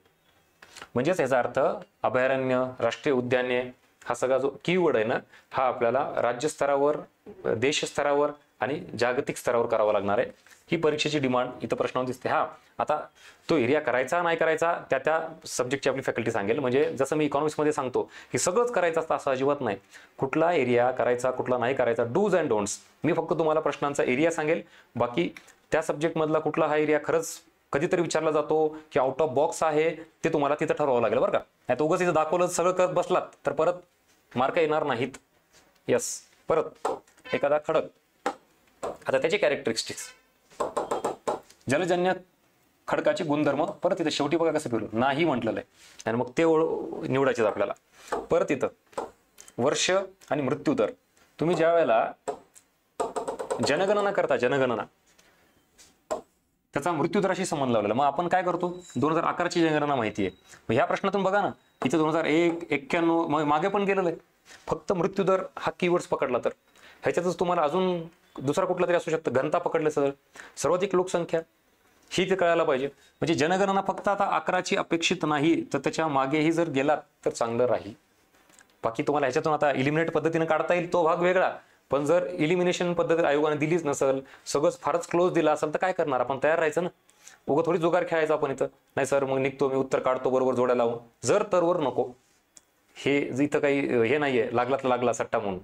म्हणजेच याचा अर्थ अभयारण्य, राष्ट्रीय उद्याने, हा सगळा जो कीवर्ड आहे ना, हा आपल्याला राज्य स्तरावर, देश स्तरावर आणि जागतिक स्तरावर करावा लागणार आहे. ही परीक्षेची डिमांड इथं प्रश्नावर दिसते. हा आता तो एरिया करायचा नाही करायचा त्या सब्जेक्टची आपली फॅकल्टी सांगेल. म्हणजे जसं मी इकॉनॉमिक्समध्ये सांगतो की सगळंच करायचं असतं असं अजिबात नाही. कुठला एरिया करायचा, कुठला नाही करायचा, डूज अँड डोंट्स. मी फक्त तुम्हाला प्रश्नांचा एरिया सांगेल, बाकी त्या सब्जेक्टमधला कुठला हा एरिया खरंच कधीतरी विचारला जातो की आउट ऑफ बॉक्स आहे ते तुम्हाला तिथं ठरवावं लागेल बरं का. नाही तर उगाच इथं दाखवलं सगळं करत बसलात तर परत मार्क येणार नाहीत. यस. परत एखादा खडक, आता त्याचे कॅरेक्टरिस्टिक्स, जलजन्य खडकाचे गुणधर्म, परत इथं शेवटी बघा कसं फिरलं नाही म्हटलेलं आहे आणि मग ते निवडायचे आपल्याला. परत इथं वर्ष आणि मृत्यू दर. तुम्ही ज्या वेळेला जनगणना करता, जनगणना त्याचा मृत्यूदराशी संबंध लावलेला. मग आपण काय करतो, 2011ची जनगणना माहिती आहे. मग ह्या प्रश्नातून बघा ना, इथे 2001, 91 मागे पण गेलेलं आहे. फक्त मृत्यूदर हा कीवर्ड्स पकडला तर ह्याच्यातच तुम्हाला अजून दुसरा कुठला तरी असू शकतं, घनता पकडले सर, सर्वाधिक लोकसंख्या ही ते कळायला पाहिजे. म्हणजे जनगणना फक्त आता 11ची अपेक्षित नाही तर त्याच्या मागेही जर गेलात तर चांगलं राहील. बाकी तुम्हाला ह्याच्यातून आता इलिमिनेट पद्धतीने काढता येईल तो भाग वेगळा, पण जर इलिमिनेशन पद्धत आयोगाने दिलीच नसेल, सगळंच फारच क्लोज दिला असेल तर काय करणार, आपण तयार राहायचं ना. उगा थोडी जुगार खेळायचा आपण इथं. नाही सर मग निघतो मी, उत्तर काढतो बरोबर जोड्या लावून, जर तरवर नको. हे इथं काही हे नाहीये लागलात लागला सट्टा म्हणून,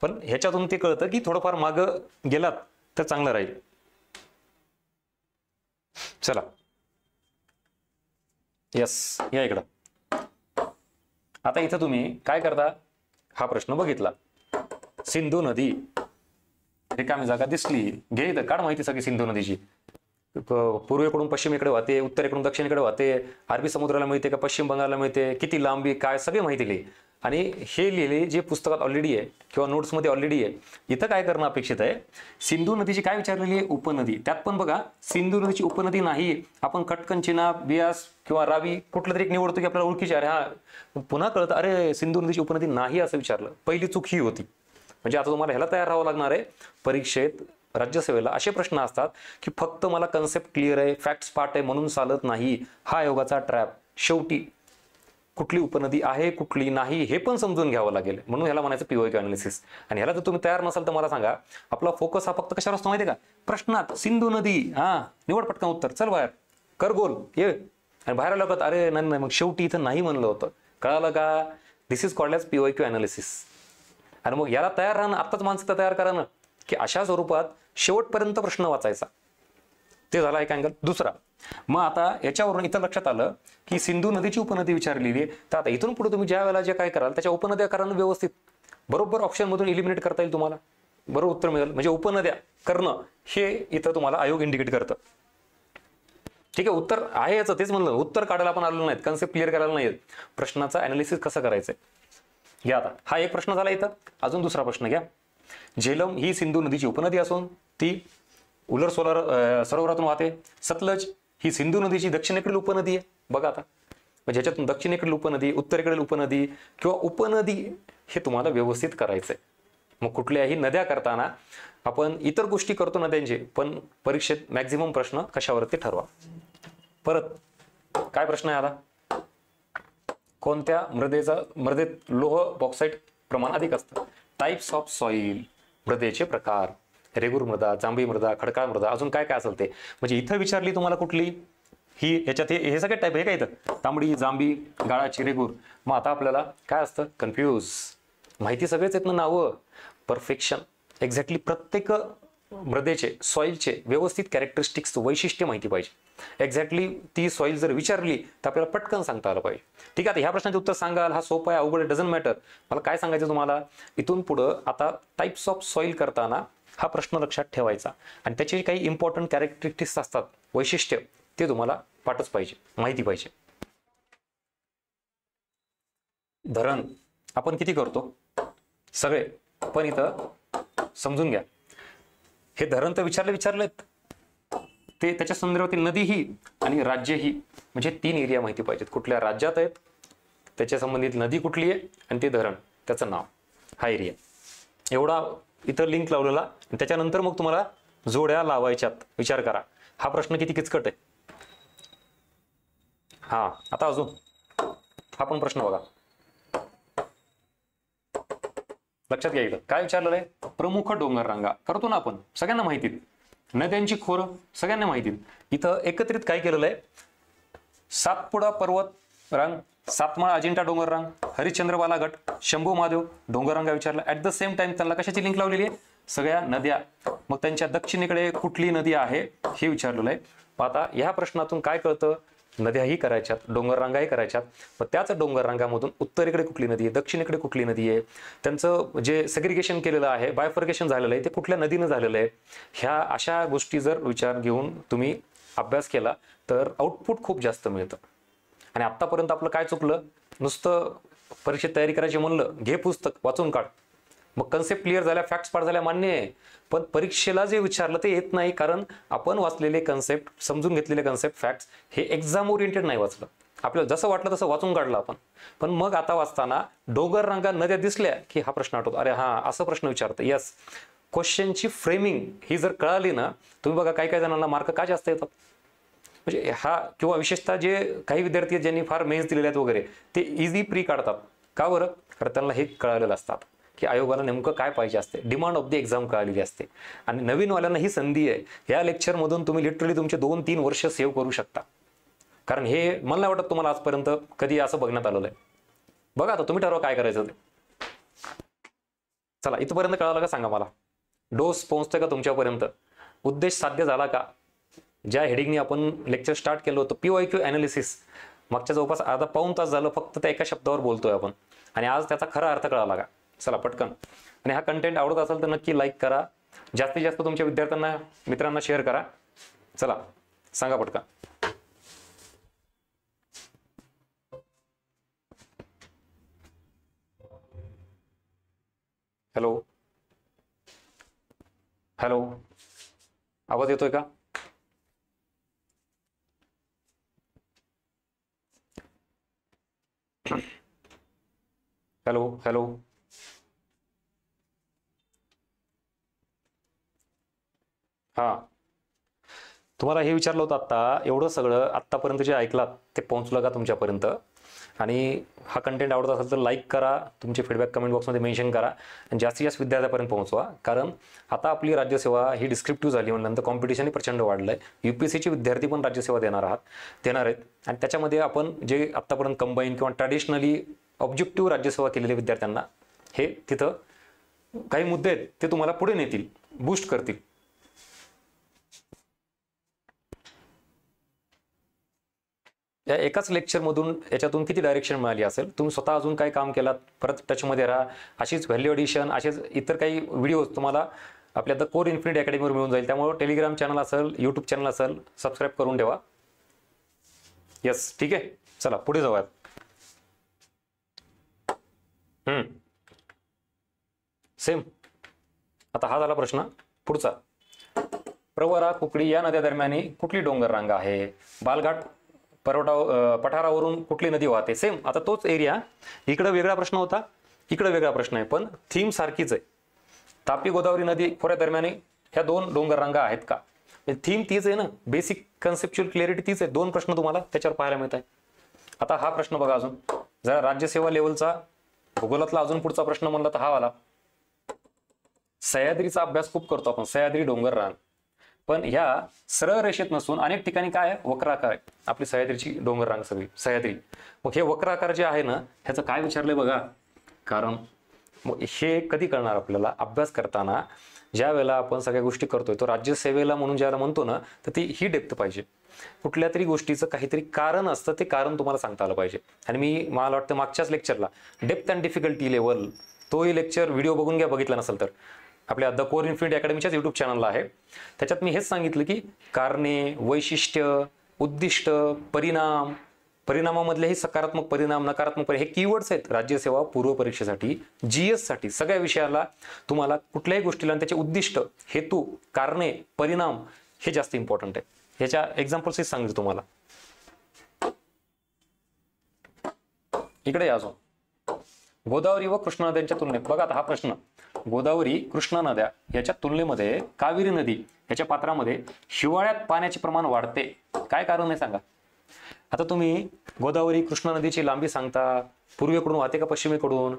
पण ह्याच्यातून ते कळतं की थोडंफार मागं गेलात तर चांगलं राहील. चला यस, या इकडं. आता इथं तुम्ही काय करता, हा प्रश्न बघितला, सिंधू नदी रिकामी जागा दिसली, घे इथं काढ माहिती सगळी सिंधू नदीची. पूर्वेकडून पश्चिमेकडे वाहते, उत्तरेकडून दक्षिणेकडे वाहते, अरबी समुद्राला मिळते का पश्चिम बंगालला मिळते, किती लांबी काय, सगळी माहिती लिही. आणि हे लिहिले जे पुस्तकात ऑलरेडी आहे किंवा नोट्समध्ये ऑलरेडी आहे. इथं काय करणं अपेक्षित आहे, सिंधू नदीची काय विचारलेली आहे, उपनदी. त्यात पण बघा सिंधू नदीची उपनदी नाही, आपण कटकन, चिनाब, बियास किंवा रावी कुठलं तरी एक निवडतो की आपल्याला ओळखीचे. अरे हा पुन्हा कळतं, अरे सिंधू नदीची उपनदी नाही असं विचारलं. पहिली चूक ही होती. म्हणजे आता तुम्हाला ह्याला तयार राहावं लागणार आहे. परीक्षेत राज्यसेवेला असे प्रश्न असतात की फक्त मला कन्सेप्ट क्लिअर आहे, फॅक्ट्स पार्ट आहे म्हणून चालत नाही. हा योगाचा ट्रॅप. शेवटी कुठली उपनदी आहे कुठली नाही हे पण समजून घ्यावं लागेल, म्हणून ह्याला म्हणायचं पीओक्यू अनालिसिस. आणि ह्याला जर तुम्ही तयार नसाल तर मला सांगा, आपला फोकस हा फक्त कशावर असतो माहिती आहे का, प्रश्नात. सिंधू नदी, हा निवड पटकन उत्तर, चल बाहेर, कर गोल, ये. आणि बाहेर आलं का अरे नाही, मग शेवटी इथं नाही म्हणलं होतं, कळालं का. दिस इज कॉल्ड ॲज पीओक्यू अनालिसिस. आणि मग याला तयार राहणं, आत्ताच मानसिकता तयार करा ना की अशा स्वरूपात शेवटपर्यंत प्रश्न वाचायचा. ते झाला एक अँगल. दुसरा, मग आता याच्यावरून इथं लक्षात आलं की सिंधू नदीची उपनदी विचारलेली आहे, तर आता इथून पुढे तुम्ही ज्या वेळेला जे काय कराल त्याच्या उपनद्या करणं व्यवस्थित बरोबर ऑप्शन मधून इलिमिनेट करता येईल, तुम्हाला बरोबर उत्तर मिळेल. म्हणजे उपनद्या करणं हे इथं तुम्हाला आयोग इंडिकेट करतं. ठीक आहे, उत्तर आहे याचं, तेच म्हणलं, उत्तर काढायला आपण आलेलं नाहीत, कन्सेप्ट क्लिअर करायला नाहीत, प्रश्नाचा अनालिसिस कसं करायचंय घ्या. आता हा एक प्रश्न झाला इथं. अजून दुसरा प्रश्न घ्या. झेलम ही सिंधू नदीची उपनदी असून ती उलर सोलर सरोवरातून वाहते. सतलज ही सिंधू नदीची दक्षिणेकडील उपनदी आहे. बघा आता, म्हणजे ह्याच्यातून दक्षिणेकडील उपनदी, उत्तरेकडील उपनदी किंवा उपनदी हे तुम्हाला व्यवस्थित करायचंय. मग कुठल्याही नद्या करताना आपण इतर गोष्टी करतो नद्यांचे, पण परीक्षेत मॅक्झिमम प्रश्न कशावरती ठरवा. परत काय प्रश्न आहे आता, कोणत्या मृदेत लोह बॉक्साईट प्रमाण अधिक असतं. टाइप्स ऑफ सॉइल, मृदेचे प्रकार, रेगूर मृदा, जांभी मृदा, खडकाळ मृदा, अजून काय काय असेल ते. म्हणजे इथं विचारली तुम्हाला कुठली ही, याच्यात हे सगळे टाईप आहे का इथं, तांबडी, जांभी, गाळाची, रेगूर. मग आता आपल्याला काय असतं, कन्फ्यूज. माहिती सगळेच आहेत ना, नावं, परफेक्शन, एक्झॅक्टली प्रत्येक मृदेचे, सॉइलचे व्यवस्थित कॅरेक्टरिस्टिक्स, वैशिष्ट्य माहिती पाहिजे. एक्झॅक्टली ती सॉइल जर विचारली तर आपल्याला पटकन सांगता आलं पाहिजे. ठीक आहे, ह्या प्रश्नाचे उत्तर सांगाल, हा सोपा आहे अवघड, डझंट मॅटर. मला काय सांगायचं तुम्हाला, इथून पुढं आता टाइप्स ऑफ सॉइल करताना हा प्रश्न लक्षात ठेवायचा आणि त्याचे काही इम्पॉर्टंट कॅरेक्टरिस्टिक्स असतात, वैशिष्ट्य, ते तुम्हाला पाठच पाहिजे, माहिती पाहिजे. धरण आपण किती करतो सगळे, पण इथं समजून घ्या, हे धरण तर विचारलेत, ते त्याच्या संदर्भातील नदीही आणि राज्यही, म्हणजे 3 एरिया माहिती पाहिजेत. कुठल्या राज्यात आहेत, त्याच्या संबंधित नदी कुठली आहे आणि ते धरण, त्याचं नाव, हा एरिया. एवढा इथं लिंक लावलेला. आणि त्याच्यानंतर मग तुम्हाला जोड्या लावायच्यात. विचार करा, हा प्रश्न किती किचकट आहे. हा, आता अजून हा पण प्रश्न बघा, लक्षात घ्या. इथं काय विचारलेलं आहे, प्रमुख डोंगर रांगा करतो ना आपण, सगळ्यांना माहितीत. नद्यांची खोरं सगळ्यांना माहितीत. इथं एकत्रित काय केलेलं आहे, सातपुडा पर्वत रांग, सातमाळा अजिंठा डोंगर रांग, हरिश्चंद्रबाला गट, शंभू महादेव डोंगर रांगा विचारला. ऍट द सेम टाइम त्यांना कशाची लिंक लावलेली आहे, सगळ्या नद्या, मग त्यांच्या दक्षिणेकडे कुठली नदी आहे हे विचारलेलं आहे. आता ह्या प्रश्नातून काय कळतं, नद्याही करायच्यात, डोंगररांगाही करायच्यात, पण त्याच डोंगररांगामधून उत्तरेकडे कुठली नदी आहे, दक्षिणेकडे कुठली नदी आहे, त्यांचं जे सेग्रिगेशन केलेलं आहे, बायफर्गेशन झालेलं आहे, ते कुठल्या नदीनं झालेलं आहे, ह्या अशा गोष्टी जर विचार घेऊन तुम्ही अभ्यास केला तर आउटपुट खूप जास्त मिळतं. आणि आत्तापर्यंत आपलं काय चुकलं, नुसतं परीक्षेत तयारी करायची म्हणलं, घे पुस्तक वाचून काढ, मग कन्सेप्ट क्लिअर झाल्या, फॅक्ट्स पाठ झाल्या, मान्य आहे, पण परीक्षेला जे विचारलं ते येत नाही, कारण आपण वाचलेले कन्सेप्ट, समजून घेतलेले कन्सेप्ट, फॅक्ट्स हे एक्झाम ओरिएंटेड नाही वाचलं. आपल्याला जसं वाटलं तसं वाचून काढलं आपण, पण मग आता वाचताना डोंगररांगा नद्या दिसल्या की हा प्रश्न आठवतो, अरे हा असं प्रश्न विचारतं. यस, क्वेश्चनची फ्रेमिंग ही जर कळाली ना, तुम्ही बघा काही काही जणांना मार्क का जास्त येतात. म्हणजे हा, किंवा विशेषतः जे काही विद्यार्थी आहेत ज्यांनी फार मेन्स दिलेले आहेत वगैरे, ते इझी प्री काढतात. का बरं? कारण त्यांना हे कळालेलं असतात की आयोगाला नेमकं काय पाहिजे असते, डिमांड ऑफ द एक्झाम कळालेली असते. आणि नवीनवाल्यांना ही संधी आहे, या लेक्चरमधून तुम्ही लिटरली तुमचे 2-3 वर्ष सेव्ह करू शकता. कारण हे मला नाही वाटत तुम्हाला आजपर्यंत कधी असं बघण्यात आलेलं आहे. बघा आता तुम्ही ठरवा काय करायचं ते. चला, इथपर्यंत कळालं का सांगा मला, डोस पोहोचतोय का तुमच्यापर्यंत, उद्देश साध्य झाला का? ज्या हेडिंगने आपण लेक्चर स्टार्ट केलं होतं, PYQ अनालिसिस, मागच्या जवळपास अर्धा पाऊण तास झालं फक्त त्या एका शब्दावर बोलतोय आपण, आणि आज त्याचा खरा अर्थ कळाला का? चला पटकन. आणि हा कंटेंट आवडत असेल तर नक्की लाईक करा, जास्तीत जास्त तुमच्या विद्यार्थ्यांना, मित्रांना शेअर करा. चला सांगा पटकन. हॅलो हॅलो, आवाज येतोय का? हॅलो हॅलो, हा, तुम्हाला हे विचारलं होतं आत्ता, एवढं सगळं आत्तापर्यंत जे ऐकलात ते पोहोचलं का तुमच्यापर्यंत? आणि हा कंटेंट आवडत असेल तर लाईक करा, तुमचे फीडबॅक कमेंट बॉक्समध्ये मेन्शन करा, आणि जास्तीत जास्त विद्यार्थ्यापर्यंत पोहोचवा. कारण आता आपली राज्यसेवा ही डिस्क्रिप्टिव्ह झाली म्हणल्यानंतर कॉम्पिटिशनही प्रचंड वाढलं आहे. UPSCचे विद्यार्थी पण राज्यसेवा देणार आहेत, आणि त्याच्यामध्ये आपण जे आत्तापर्यंत कंबाईन किंवा ट्रॅडिशनली ऑब्जेक्टिव्ह राज्यसेवा केलेल्या विद्यार्थ्यांना हे तिथं काही मुद्दे आहेत ते तुम्हाला पुढे नेतील, बूस्ट करतील. या एकाच लेक्चरमधून याच्यातून किती डायरेक्शन मिळाली असेल, तुम्ही स्वतः अजून काय काम केलात, परत टचमध्ये राहा. अशीच व्हॅल्यू एडिशन, असेच इतर काही व्हिडिओज तुम्हाला आपल्या द कोर इन्फिनिटी अकॅडमीवर मिळून जाईल. त्यामुळे टेलिग्राम चॅनल असेल, यूट्यूब चॅनल असेल, सबस्क्राईब करून ठेवा. येस, ठीक आहे, चला पुढे जाऊयात. सेम. आता हा झाला प्रश्न. पुढचा, प्रवरा, कुकडी या नद्या दरम्यान कुठली डोंगर रांग आहे? बालघाट पठारावरून कुठली नदी वाहते? सेम. आता तोच एरिया, इकडे वेगळा प्रश्न होता, इकडे वेगळा प्रश्न आहे, पण थीम सारखीच आहे. तापी गोदावरी नदी खोऱ्या दरम्यान ह्या 2 डोंगर रांगा आहेत का? थीम तीच आहे ना, बेसिक कन्सेप्च्युअल क्लिअरिटी तीच आहे. 2 प्रश्न तुम्हाला त्याच्यावर पाहायला मिळत आहे. आता हा प्रश्न बघा, अजून जरा राज्यसेवा लेवलचा भूगोलातला अजून पुढचा प्रश्न म्हणला तर हा वाला. सह्याद्रीचा अभ्यास खूप करतो आपण, सह्याद्री डोंगर रांग, पण ह्या सरळ रेषेत नसून अनेक ठिकाणी काय आहे, वक्राकार आहे आपली सह्याद्रीची डोंगर रांग सगळी सह्याद्री. मग हे वक्राकार जे आहे ना, ह्याचं काय विचारलंय बघा. कारण मग हे कधी कळणार आपल्याला, अभ्यास करताना ज्या वेळेला आपण सगळ्या गोष्टी करतोय, तो राज्यसेवेला म्हणून ज्याला म्हणतो ना, तर ती ही डेप्थ पाहिजे. कुठल्या तरी गोष्टीचं काहीतरी कारण असतं, ते कारण तुम्हाला सांगता आलं पाहिजे. आणि मी, मला वाटतं मागच्याच लेक्चरला डेप्थ अँड डिफिकल्टी लेवल, तोही लेक्चर व्हिडिओ बघून घ्या, बघितला नसेल तर आपल्या द कोर इन्फिनिटी अकॅडमीच्याच यूट्यूब चॅनलला आहे. त्याच्यात मी हेच सांगितलं की कारणे, वैशिष्ट्य, उद्दिष्ट, परिणाम, परिणामामधलेही सकारात्मक परिणाम, नकारात्मक परिणाम, हे कीवर्ड्स आहेत राज्यसेवा पूर्व परीक्षेसाठी, GS साठी. सगळ्या विषयाला तुम्हाला कुठल्याही गोष्टीला त्याचे उद्दिष्ट, हेतू, कारणे, परिणाम हे जास्त इम्पॉर्टंट आहे. ह्याच्या एक्झाम्पल्सही सांगितलं तुम्हाला. इकडे अजून गोदावरी व कृष्णा नद्यांच्या तुलनेत बघा. आता हा प्रश्न, गोदावरी, कृष्णा नद्या याच्या तुलनेमध्ये कावेरी नदी याच्या पात्रामध्ये हिवाळ्यात पाण्याचे प्रमाण वाढते, काय कारण आहे सांगा? आता तुम्ही गोदावरी, कृष्णा नदीची लांबी सांगता, पूर्वेकडून वाहते का पश्चिमेकडून,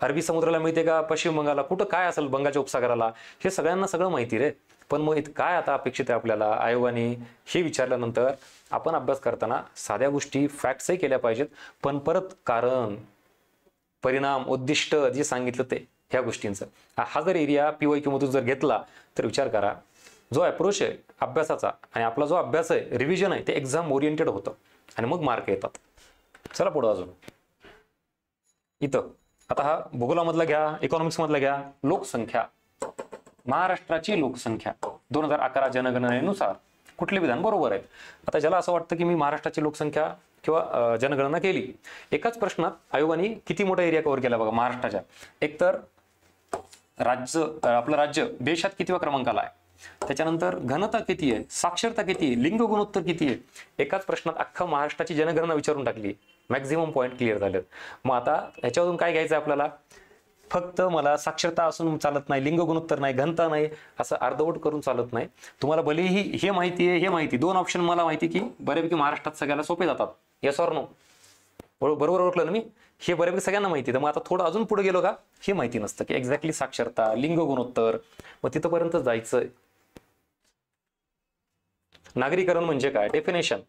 अरबी समुद्राला मिळते का पश्चिम बंगालला, कुठं काय असेल बंगालच्या उपसागराला, हे सगळ्यांना सगळं माहिती रे. पण मग इथं काय आता अपेक्षित आहे आपल्याला आयोगाने हे विचारल्यानंतर आपण अभ्यास करताना साध्या गोष्टी, फॅक्ट्सही केल्या पाहिजेत, पण परत कारण, परिणाम, उद्दिष्ट जे सांगितलं ते ह्या गोष्टींचा हा जर एरिया PYQ मधून जर घेतला तर विचार करा, जो अप्रोच आहे अभ्यासाचा आणि आपला जो अभ्यास आहे रिव्हिजन आहे ते एक्झाम ओरिएंटेड होतं आणि मग मार्क येतात. चला पुढं अजून इथं आता हा भूगोलामधला घ्या, इकॉनॉमिक्स मधला घ्या. लोकसंख्या, महाराष्ट्राची लोकसंख्या 2011 जनगणनेनुसार कुठले विधान बरोबर आहे. आता ज्याला असं वाटतं की मी महाराष्ट्राची लोकसंख्या किंवा जनगणना केली, एकाच प्रश्नात आयोगाने किती मोठा एरिया कव्हर केला बघा महाराष्ट्राच्या. एकतर राज्य, आपलं राज्य देशात कितव्या क्रमांकाला आहे, त्याच्यानंतर घनता किती आहे, साक्षरता किती आहे, लिंग गुणोत्तर किती आहे. एकाच प्रश्नात अख्खा महाराष्ट्राची जनगणना विचारून टाकली. मॅक्झिमम पॉईंट क्लिअर झालेत. मग आता ह्याच्यावरून काय घ्यायचं आपल्याला, फक्त मला साक्षरता असून चालत नाही, लिंग गुणोत्तर नाही, घनता नाही, असं अर्धवट करून चालत नाही. तुम्हाला भलेही हे माहिती आहे, हे माहिती, दोन ऑप्शन मला माहिती की बऱ्यापैकी महाराष्ट्रात सगळ्याला सोपे जातात. Yes or no? बरोबर ओळखलं ना मी? हे बऱ्यापैकी सगळ्यांना माहिती. तर मग आता थोडं अजून पुढे गेलो का, हे माहिती नसतं की एक्झॅक्टली साक्षरता, लिंग गुणोत्तर, मग तिथपर्यंत जायचंय. नागरीकरण म्हणजे काय, डेफिनेशन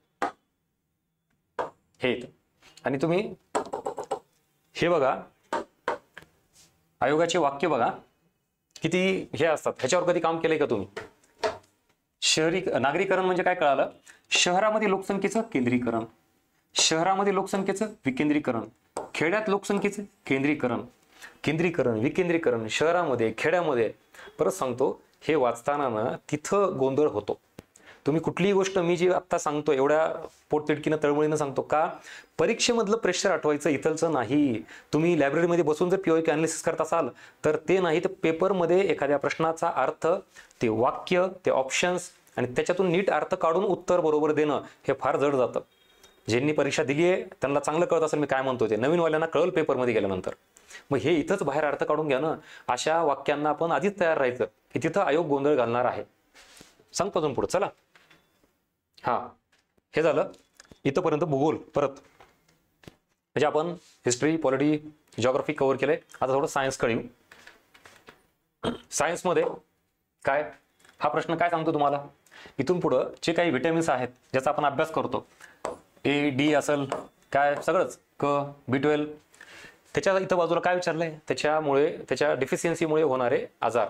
हे. आणि तुम्ही हे बघा, आयोगाचे वाक्य बघा किती हे असतात. ह्याच्यावर कधी काम केलंय का तुम्ही? नागरीकरण म्हणजे काय कळालं, शहरामध्ये लोकसंख्येचं केंद्रीकरण, शहरामध्ये लोकसंख्येचं विकेंद्रीकरण, खेड्यात लोकसंख्येचं केंद्रीकरण, केंद्रीकरण विकेंद्रीकरण, शहरामध्ये खेड्यामध्ये. परत सांगतो, हे वाचताना ना तिथं गोंधळ होतो. तुम्ही कुठलीही गोष्ट मी जी आत्ता सांगतो एवढ्या पोटतिडकीनं तळमळीनं सांगतो का, परीक्षेमधलं प्रेशर आठवायचं इथलचं नाही. तुम्ही लायब्ररीमध्ये बसून जर PYQ अनालिसिस करत असाल तर ते नाही, तर पेपरमध्ये एखाद्या प्रश्नाचा अर्थ, ते वाक्य, ते ऑप्शन्स आणि त्याच्यातून नीट अर्थ काढून उत्तर बरोबर देणं हे फार जड जातं. ज्यांनी परीक्षा दिली आहे त्यांना चांगलं कळत असेल मी काय म्हणतो ते, नवीनवाल्यांना कळलं पेपरमध्ये गेल्यानंतर. मग हे इथंच बाहेर अर्थ काढून घ्या ना. अशा वाक्यांना आपण आधीच तयार राहायचं की तिथं आयोग गोंधळ घालणार आहे. सांगतो अजून पुढे, चला. हा, हे झालं इथंपर्यंत भूगोल. परत म्हणजे आपण हिस्ट्री, पॉलिटी, जिओग्राफी कव्हर केलंय. आता थोडं सायन्स कडे येऊ. सायन्समध्ये काय, हा प्रश्न काय सांगतो तुम्हाला, इथून पुढं जे काही व्हिटॅमिन्स आहेत ज्याचा आपण अभ्यास करतो, A, D असेल काय सगळंच, B12, त्याच्या इथं बाजूला काय विचारलंय, त्याच्यामुळे त्याच्या डिफिशियन्सीमुळे होणारे आजार,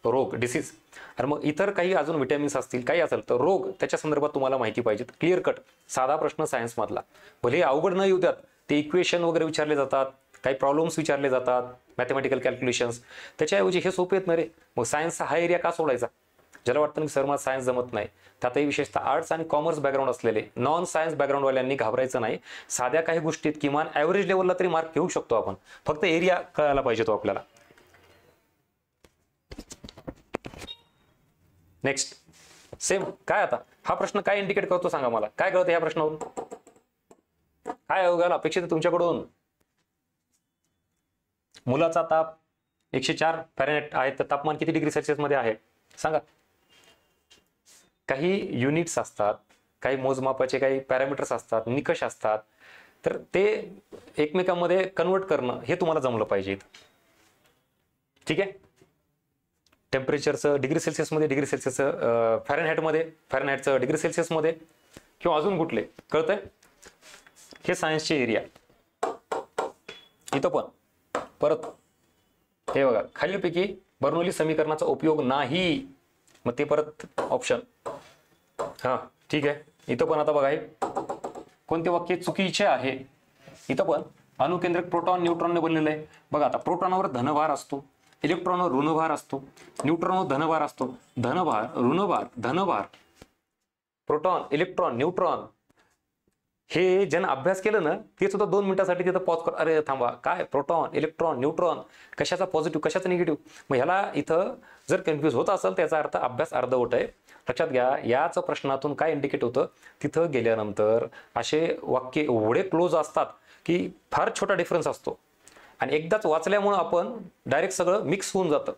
रोग, डिसीज. आणि मग इतर काही अजून विटॅमिन्स असतील, काही असेल तर रोग, त्याच्या संदर्भात तुम्हाला माहिती पाहिजे. क्लिअर कट साधा प्रश्न सायन्स मधला. भले अवघड न येऊ द्यात, ते इक्वेशन वगैरे विचारले जातात, काही प्रॉब्लेम्स विचारले जातात, मॅथमॅटिकल कॅल्क्युलेशन्स. त्याच्याऐवजी हे सोपे आहेत ना रे. मग सायन्सचा हा एरिया का सोडायचा? ज्याला वाटतं की सर मला सायन्स जमत नाही, त्यातही विशेषतः आर्ट्स आणि कॉमर्स बॅकग्राऊंड असलेले, नॉन सायन्स बॅकग्राऊंडवाल्यांनी घाबरायचं नाही. साध्या काही गोष्टीत किमान ॲव्हरेज लेवलला तरी मार्क घेऊ शकतो आपण, फक्त एरिया कळायला पाहिजे तो आपल्याला. नेक्स्ट सेम काय, आता हा प्रश्न काय इंडिकेट करतो सांगा मला, काय कळतं ह्या प्रश्नावरून, काय आयोगाला अपेक्षित आहे तुमच्याकडून? मुलाचा ताप 104 फॅरेनहाइट आहे, तर तापमान किती डिग्री सेल्सिअस मध्ये आहे सांगा. काही युनिट्स असतात, काही मोजमापाचे काही पॅरामीटर्स असतात, निकष असतात, तर ते एकमेकांमध्ये कन्वर्ट करणं हे तुम्हाला जमलं पाहिजे. ठीक आहे. टेम्परेचरचं डिग्री सेल्सिअसमध्ये, डिग्री सेल्सिअसचं फॅरेनहाइटमध्ये, फॅरेनहाइटचं डिग्री सेल्सिअसमध्ये, किंवा अजून कुठले कळतंय. हे सायन्सचे एरिया. इथं पण परत हे बघा, खालीलपैकी बर्नौली समीकरणाचा उपयोग नाही, मग ते परत ऑप्शन. हा ठीक आहे. इथं पण आता बघा, कोणते वाक्य चुकीचे आहे. इथं पण अणुकेंद्रक प्रोटॉन न्यूट्रॉनने बनलेलं आहे. बघा आता प्रोटॉनवर धनभार असतो, इलेक्ट्रॉनवर ऋणभार असतो, न्यूट्रॉनवर धनभार असतो. धनभार, ऋणभार, धनभार, प्रोटॉन, इलेक्ट्रॉन, न्यूट्रॉन, हे ज्यानं अभ्यास केलं ना ते सुद्धा 2 मिनिटासाठी तिथं पॉज कर, अरे थांबा, काय प्रोटॉन, इलेक्ट्रॉन, न्यूट्रॉन, कशाचा पॉझिटिव्ह कशाचा निगेटिव्ह. मग ह्याला इथं जर कन्फ्यूज होत असेल त्याचा अर्थ अभ्यास अर्धवट आहे. लक्षात घ्या. याच प्रश्नातून काय इंडिकेट होतं, तिथं गेल्यानंतर असे वाक्य एवढे क्लोज असतात की फार छोटा डिफरन्स असतो आणि एकदाच वाचल्यामुळं आपण डायरेक्ट सगळं मिक्स होऊन जातं.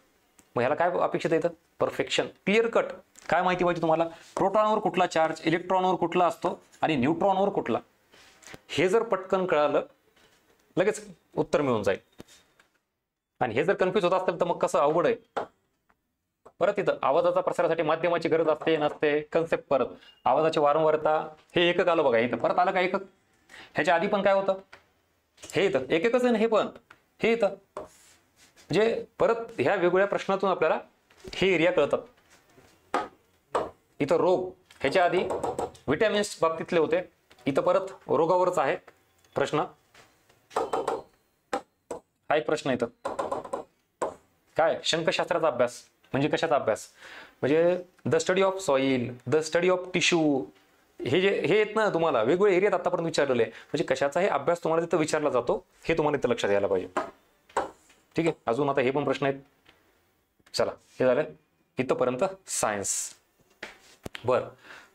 मग ह्याला काय अपेक्षित येतं, परफेक्शन, क्लिअर कट. काय माहिती पाहिजे तुम्हाला, प्रोटॉनवर कुठला चार्ज, इलेक्ट्रॉनवर कुठला असतो आणि न्यूट्रॉनवर कुठला. हे जर पटकन कळालं लगेच उत्तर मिळून जाईल. आणि हे जर कन्फ्यूज होत असेल तर मग कसं अवघड आहे. परत इथं आवाजाचा प्रसारासाठी माध्यमाची गरज असते नसते, कन्सेप्ट. परत आवाजाची वारंवारता, हे एकक आलं बघा इथं, परत आलं का एकक. ह्याच्या आधी पण काय होतं, हे इथं एककच आहे ना, हे पण हे इथं म्हणजे परत ह्या वेगवेगळ्या प्रश्नातून आपल्याला हे एरिया कळतात. इथं रोग, ह्याच्या आधी विटॅमिन्स बाबतीतले होते, इथं परत रोगावरच आहे प्रश्न. हा एक प्रश्न इथं काय, शंखशास्त्राचा अभ्यास म्हणजे कशाचा अभ्यास, म्हणजे the study of soil, the study of tissue, हे जे हे आहेत ना तुम्हाला वेगवेगळे एरियात आतापर्यंत विचारलेले आहे, म्हणजे कशाचाही अभ्यास तुम्हाला तिथं विचारला जातो, हे तुम्हाला इथं लक्षात यायला पाहिजे. ठीक आहे. अजून आता हे पण प्रश्न आहेत. चला हे झालं इथंपर्यंत सायन्स. बरं,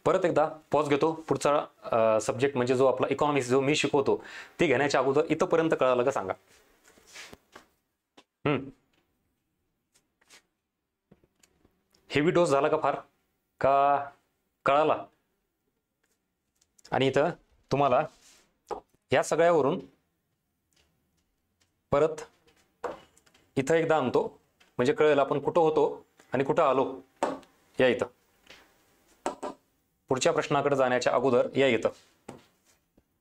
परत एकदा पॉज घेतो. पुढचा सब्जेक्ट म्हणजे जो आपला इकॉनॉमिक्स जो मी शिकवतो ते घेण्याच्या अगोदर इथंपर्यंत कळालं का सांगा. हेवी डोस झाला का फार, का कळाला? आणि इथं तुम्हाला या सगळ्यावरून परत इथं एकदा आणतो, म्हणजे कळेल आपण कुठं होतो आणि कुठं आलो. या इथं पुढच्या प्रश्नाकडे जाण्याच्या अगोदर या इथं